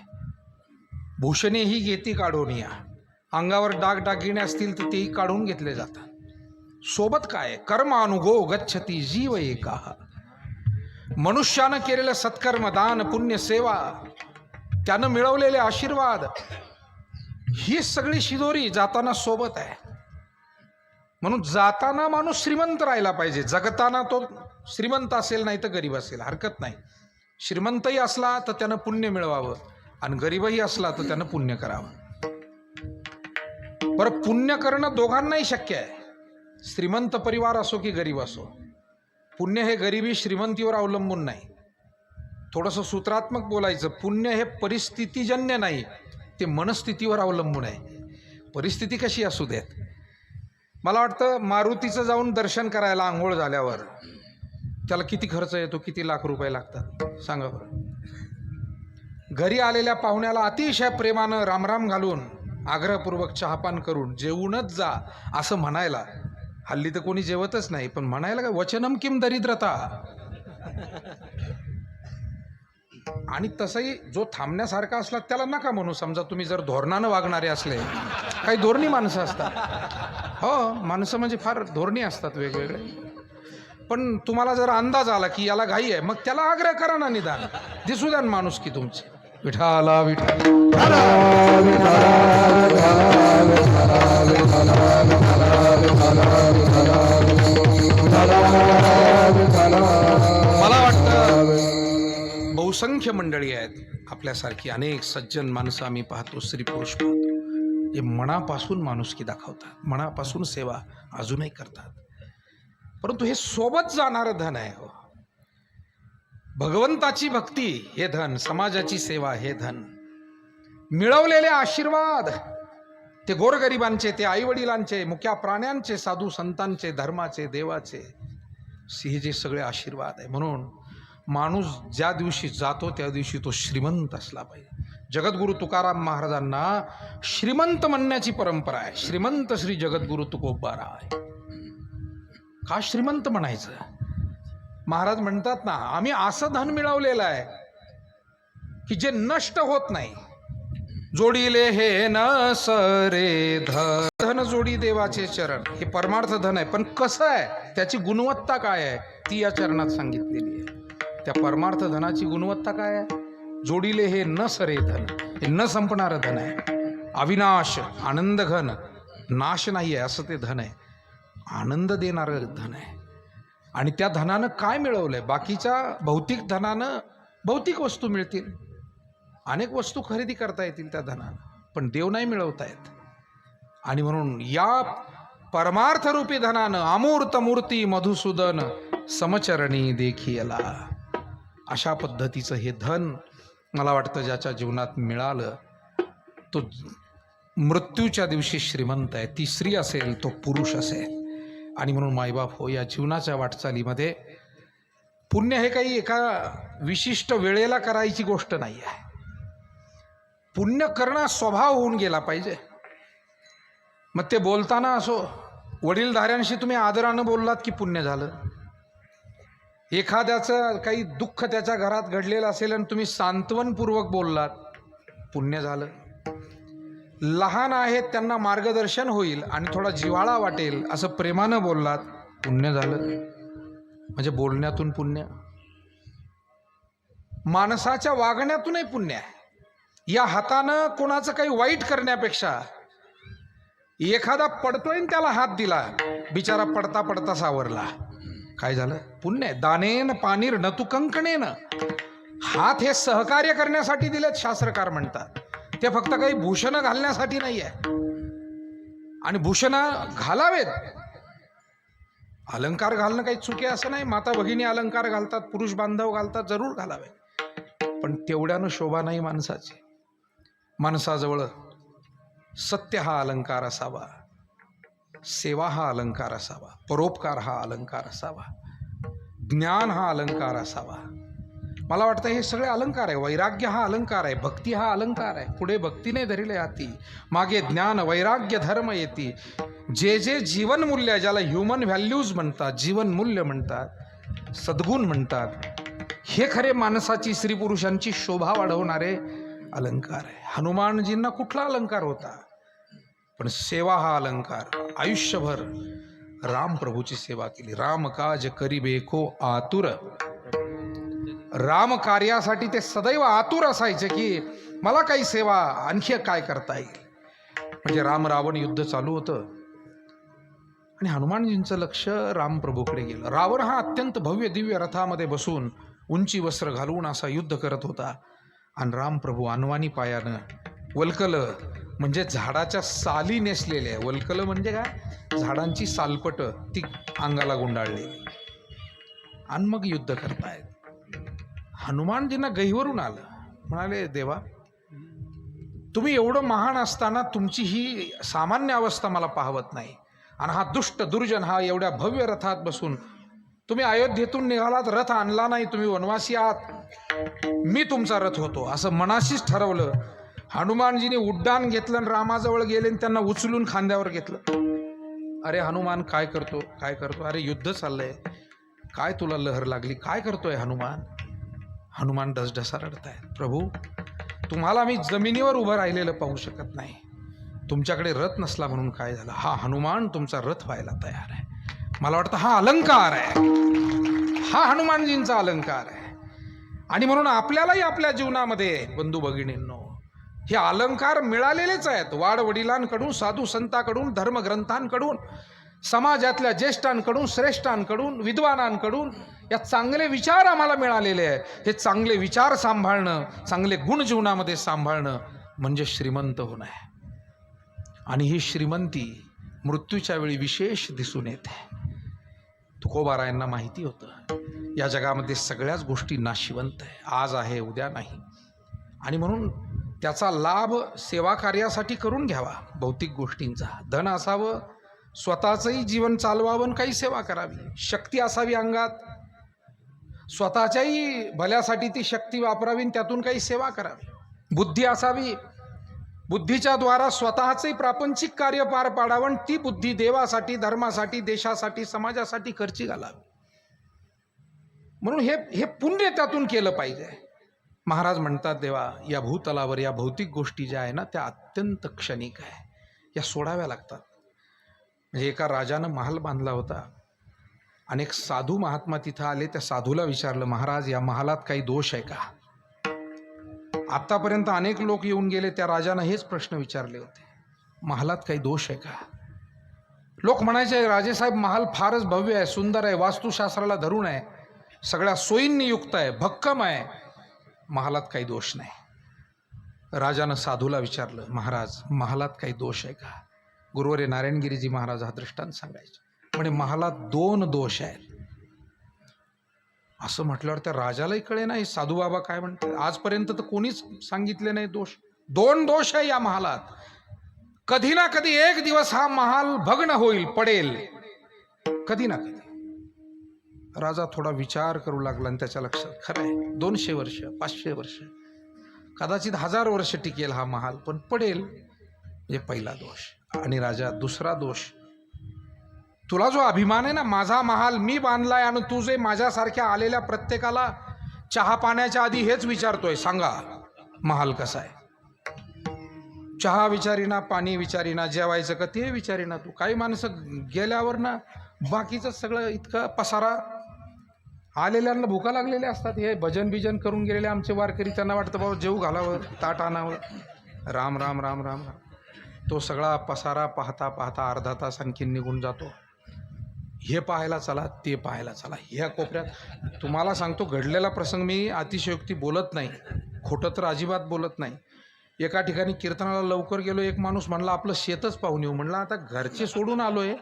भूषणे ही घेती काढून या, अंगावर दागदागिने असतील तर तेही काढून घेतले जातात. सोबत काय? कर्मानुगो गच्छती जीव एका. मनुष्यानं केलेलं सत्कर्म, दान, पुण्य, सेवा, त्यानं मिळवलेले आशीर्वाद, ही सगळी शिदोरी जाताना सोबत आहे. म्हणून जाताना माणूस श्रीमंत राहिला पाहिजे, जगताना तो श्रीमंत असेल नाही तर गरीब असेल हरकत नाही. श्रीमंतही असला तर त्यानं पुण्य मिळवावं आणि गरीबही असला तर त्यानं पुण्य करावं. बरं, पुण्य करणं दोघांनाही शक्य आहे, श्रीमंत परिवार असो की गरीब असो. पुण्य हे गरिबी श्रीमंतीवर अवलंबून नाही. थोडंसं सूत्रात्मक बोलायचं, पुण्य हे परिस्थितीजन्य नाही, ते मनस्थितीवर अवलंबून आहे. परिस्थिती कशी असू देत. मला वाटतं मारुतीचं जाऊन दर्शन करायला आंघोळ झाल्यावर त्याला किती खर्च येतो, किती लाख रुपये लागतात सांगा बरं. घरी आलेल्या पाहुण्याला अतिशय प्रेमानं रामराम घालून आग्रहपूर्वक चहापान करून जेवूनच जा असं म्हणायला, हल्ली तर कोणी जेवतच नाही, पण म्हणायला काय वचनम किम दरिद्रता. आणि तसंही जो थांबण्यासारखा असला त्याला नका म्हणू. समजा तुम्ही जर धोरणानं वागणारे असले, काही धोरणी माणसं असतात, हो माणसं म्हणजे फार धोरणी असतात वेगवेगळे. पण तुम्हाला जर अंदाज आला की याला घाई आहे, मग त्याला आग्रह करा ना, निदान दिसू द्या माणूस की तुमची. विठाला विठाला. मला वाटतं बहुसंख्य मंडळी आहेत आपल्यासारखी, अनेक सज्जन माणसं आम्ही पाहतो, स्त्री पुरुष पाहतो, हे मनापासून माणुसकी दाखवतात, मनापासून सेवा अजूनही करतात. परंतु हे सोबत जाणारं धन आहे हो. भगवंताची भक्ती हे धन, समाजाची सेवा हे धन, मिळवलेले आशीर्वाद, ते गोरगरिबांचे, ते आईवडिलांचे, मुक्या प्राण्यांचे, साधू संतांचे, धर्माचे, देवाचे, हे जे सगळे आशीर्वाद आहे. म्हणून माणूस ज्या दिवशी जातो त्या दिवशी तो श्रीमंत असला पाहिजे. जगद्गुरु तुकाराम महाराजांना श्रीमंत म्हणण्याची परंपरा आहे. श्रीमंत श्री जगद्गुरु तुकोबारा आहे. का श्रीमंत म्हणायचं? महाराज म्हणतात ना, आम्ही असं धन मिळवलेलं आहे की जे नष्ट होत नाही. जोडीले हे न सरे धन जोडी देवाचे चरण, हे परमार्थ धन आहे. पण कसं आहे, त्याची गुणवत्ता काय आहे ती या चरणात सांगितलेली आहे. त्या परमार्थ धनाची गुणवत्ता काय आहे? जोडीले हे न सरे धन, हे न संपणारं धन आहे. अविनाश आनंद घन, नाश नाही आहे असं ते धन आहे. आनंद देणारं धन आहे. आणि त्या धनानं काय मिळवलंय? बाकीच्या भौतिक धनानं भौतिक वस्तू मिळतील, अनेक वस्तू खरेदी करता येतील त्या धनानं, पण देव नाही मिळवता येत. आणि म्हणून या परमार्थ रूपी धनानं अमूर्त मूर्ती मधुसूदन समचरणी देखियला, अशा पद्धतीचं हे धन मला वाटतं ज्याच्या जीवनात मिळालं तो मृत्यूच्या दिवशी श्रीमंत आहे. ती स्त्री असेल, तो पुरुष असेल. आणि म्हणून मायबाप हो, या जीवनाच्या वाटचालीमध्ये पुण्य हे काही एका विशिष्ट वेळेला करायची गोष्ट नाही आहे. पुण्य करणं स्वभाव होऊन गेला पाहिजे. मग ते बोलताना असो, वडीलधाऱ्यांशी तुम्ही आदरानं बोललात की पुण्य झालं. एखाद्याचं काही दुःख त्याच्या घरात घडलेलं असेल आणि तुम्ही सांत्वनपूर्वक बोललात, पुण्य झालं. लहान आहेत त्यांना मार्गदर्शन होईल आणि थोडा जिव्हाळा वाटेल असं प्रेमानं बोललात, पुण्य झालं. म्हणजे बोलण्यातून पुण्य, माणसाच्या वागण्यातूनही पुण्य आहे. या हातानं कोणाचं काही वाईट करण्यापेक्षा एखादा पडतोय त्याला हात दिला, बिचारा पडता पडता सावरला, काय झालं? पुण्य. दानेन पानीर न तू कंकणेन. हात हे सहकार्य करण्यासाठी दिलेत शास्त्रकार म्हणतात, ते फक्त काही भूषण घालण्यासाठी नाही आहे. आणि भूषण घालावेत, अलंकार घालणं काही चुके असं नाही. माता भगिनी अलंकार घालतात, पुरुष बांधव घालतात, जरूर घालावे, पण तेवढ्यानं शोभा नाही माणसाची. माणसाजवळ सत्य हा अलंकार असावा, सेवा हा अलंकार असावा, परोपकार हा अलंकार असावा, ज्ञान हा अलंकार असावा. मला वाटतं हे सगळे अलंकार आहे. वैराग्य हा अलंकार आहे, भक्ती हा अलंकार आहे. पुढे भक्तीने धरिले हाती, मागे ज्ञान वैराग्य धर्म येती. जे जे जीवनमूल्य, ज्याला ह्युमन व्हॅल्यूज म्हणतात, जीवनमूल्य म्हणतात, सद्गुण म्हणतात, हे खरे माणसाची, स्त्री पुरुषांची शोभा वाढवणारे अलंकार आहे. हनुमानजींना कुठला अलंकार होता? पण सेवा हा अलंकार. आयुष्यभर राम प्रभूची सेवा केली. राम काज करिबेको आतुर. राम कार्यासाठी ते सदैव आतुर असायचे की मला काही सेवा आणखी काय करता येईल. म्हणजे राम रावण युद्ध चालू होतं आणि हनुमानजींचं लक्ष राम प्रभूकडे गेलं. रावण हा अत्यंत भव्य दिव्य रथामध्ये बसून उंची वस्त्र घालून असा युद्ध करत होता आणि राम प्रभू अनवाणी पायानं, वल्कल म्हणजे झाडाच्या साली नेसलेल्या, वल्कल म्हणजे काय, झाडांची सालपट ती अंगाला गुंडाळलेली, आणि मग युद्ध करतायत. हनुमानजींना गहिवरून आलं. म्हणाले, देवा तुम्ही एवढं महान असताना तुमची ही सामान्य अवस्था मला पाहवत नाही. आणि हा दुष्ट दुर्जन हा एवढ्या भव्य रथात बसून, तुम्ही अयोध्येतून निघालात, रथ आणला नाही, तुम्ही वनवासी आहात, मी तुमचा रथ होतो असं मनाशीच ठरवलं. हनुमानजीने उड्डाण घेतलं आणि रामाजवळ गेले आणि त्यांना उचलून खांद्यावर घेतलं. अरे हनुमान काय करतो, काय करतो? अरे युद्ध चाललंय, काय तुला लहर लागली, काय करतोय हनुमान? हनुमान ढसढसा रडतायत. प्रभू तुम्हाला मी जमिनीवर उभं राहिलेलं पाहू शकत नाही, तुमच्याकडे रथ नसला म्हणून काय झालं? हा हनुमान तुमचा रथ व्हायला तयार आहे. मला वाटतं हा अलंकार आहे, हा हनुमानजींचा अलंकार आहे. आणि म्हणून आपल्यालाही आपल्या जीवनामध्ये बंधू भगिनींनो हे अलंकार मिळालेलेच आहेत. वाडवडिलांकडून, साधू संतांकडून, धर्मग्रंथांकडून, समाजातल्या ज्येष्ठांकडून, श्रेष्ठांकडून, विद्वानांकडून या चांगले विचार आम्हाला मिळालेले आहे. हे चांगले विचार सांभाळणं, चांगले गुण जीवनामध्ये सांभाळणं म्हणजे श्रीमंत होणं आहे. आणि ही श्रीमंती मृत्यूच्या वेळी विशेष दिसून येते. तुकोबारायांना माहिती होतं या जगामध्ये सगळ्याच गोष्टी नाशिवंत आहे, आज आहे उद्या नाही. आणि म्हणून त्याचा लाभ सेवा कार्यासाठी करून घ्यावा. भौतिक गोष्टींचा धन असावं, स्वतःचंही जीवन चालवावं, काही सेवा करावी. शक्ती असावी अंगात, स्वतःच्याही भल्यासाठी ती शक्ती वापरावी, त्यातून काही सेवा करावी. बुद्धी असावी, बुद्धीच्या द्वारा स्वतःचंही प्रापंचिक कार्य पार पाडावं, ती बुद्धी देवासाठी, धर्मासाठी, देशासाठी, समाजासाठी खर्ची घालावी. म्हणून हे पुण्य त्यातून केलं पाहिजे. महाराज म्हणतात, देवा या भूतलावर या भौतिक गोष्टी ज्या आहे ना त्या अत्यंत क्षणिक आहे, या सोडाव्या लागतात. म्हणजे एका राजानं महाल बांधला होता. अनेक साधू महात्मा तिथं आले. त्या साधूला विचारलं, महाराज या महालात काही दोष आहे का? आतापर्यंत अनेक लोक येऊन गेले, त्या राजानं हेच प्रश्न विचारले होते, महालात काही दोष आहे का? लोक म्हणायचे, राजेसाहेब महाल फारच भव्य आहे, सुंदर आहे, वास्तुशास्त्राला धरून आहे, सगळ्या सोयींनी युक्त आहे, भक्कम आहे, महालात काही दोष नाही. राजानं साधूला विचारलं, महाराज महालात काही दोष आहे का? गुरुवर्य नारायणगिरीजी महाराज हा दृष्टांत सांगायचे. म्हणजे महालात 2 दोष आहेत. असं म्हटल्यावर त्या राजालाही कळे नाही साधू बाबा काय म्हणतात. आजपर्यंत तर कोणीच सांगितले नाही दोष. 2 दोष आहे या महालात. कधी ना कधी एक दिवस हा महाल भग्न होईल, पडेल, कधी ना कधी. राजा थोडा विचार करू लागला आणि त्याच्या लक्षात, खरं आहे, 200 वर्ष, 500 वर्ष, कदाचित 1000 वर्ष टिकेल हा महाल, पण पडेल. म्हणजे पहिला दोष. आणि राजा दुसरा दोष, तुला जो अभिमान आहे ना, माझा महाल मी बांधलाय आणि तू जे माझ्यासारख्या आलेल्या प्रत्येकाला चहा पाण्याच्या आधी हेच विचारतोय, सांगा महाल कसा आहे. चहा विचारीना, पाणी विचारीना, जेवायचं का ते विचारीना. तू काही माणसं गेल्यावर ना बाकीचं सगळं इतकं पसारा, आलेल्यांना भुका लागलेल्या असतात. हे भजन बिजन करून गेलेले आमचे वारकरी, त्यांना वाटतं बाबा जेव घालावं, ताट आणावं, राम राम राम राम राम. तो सगळा पसारा पाहता पाहता अर्धा तास आणखीन निघून जातो. हे पाहायला चला, ते पाहायला चला. ह्या कोपऱ्यात तुम्हाला सांगतो, घडलेला प्रसंग मी अतिशयोक्ती बोलत नाही, खोटं तर अजिबात बोलत नाही. एका ठिकाणी कीर्तनाला लवकर गेलो, एक माणूस म्हणला आपलं शेतच पाहून येऊ. म्हणलं आता घरचे सोडून आलोय,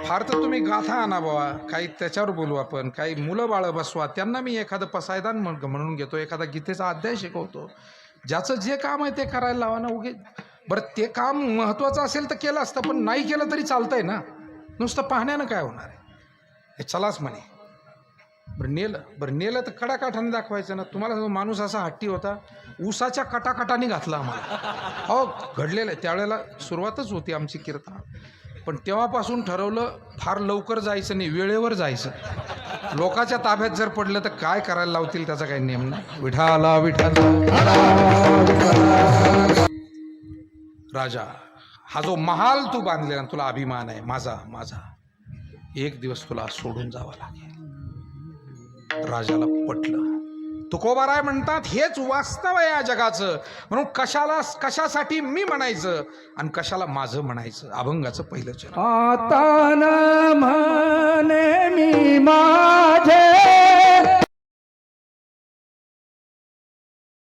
फार तर तुम्ही गाथा आणा बाबा, काही त्याच्यावर बोलू आपण, काही मुलं बाळं बसवा, त्यांना मी एखादं पसायदान म्हणून घेतो, एखादा गीतेचा अध्याय शिकवतो. ज्याचं जे काम आहे ते करायला लावा ना. उगे बरं ते काम महत्त्वाचं असेल तर केलं असतं, पण नाही केलं तरी चालतंय ना. नुसतं पाहण्यानं काय होणार आहे. हे चलाच म्हणे. बरं नेलं तर कडाकाठाने दाखवायचं ना. तुम्हाला माणूस असा हट्टी होता, ऊसाच्या कटाकटाने घातला आम्हाला. हो घडलेलं आहे. त्यावेळेला सुरुवातच होती आमची कीर्तन, पण तेव्हापासून ठरवलं फार लवकर जायचं नाही, वेळेवर जायचं. लोकाच्या ताब्यात जर पडलं तर काय करायला लावतील त्याचा काही नियम नाही. विठाला विठाला राजा, हा जो महाल तू बांधलेला, तुला अभिमान आहे माझा माझा, एक दिवस तुला सोडून जावं लागेल. राजाला पटलं. तुकोबाराय म्हणतात हेच वास्तव आहे या जगाचं, म्हणून कशासाठी मी म्हणायचं आणि कशाला माझं म्हणायचं. अभंगाचं पहिलं चरण. आता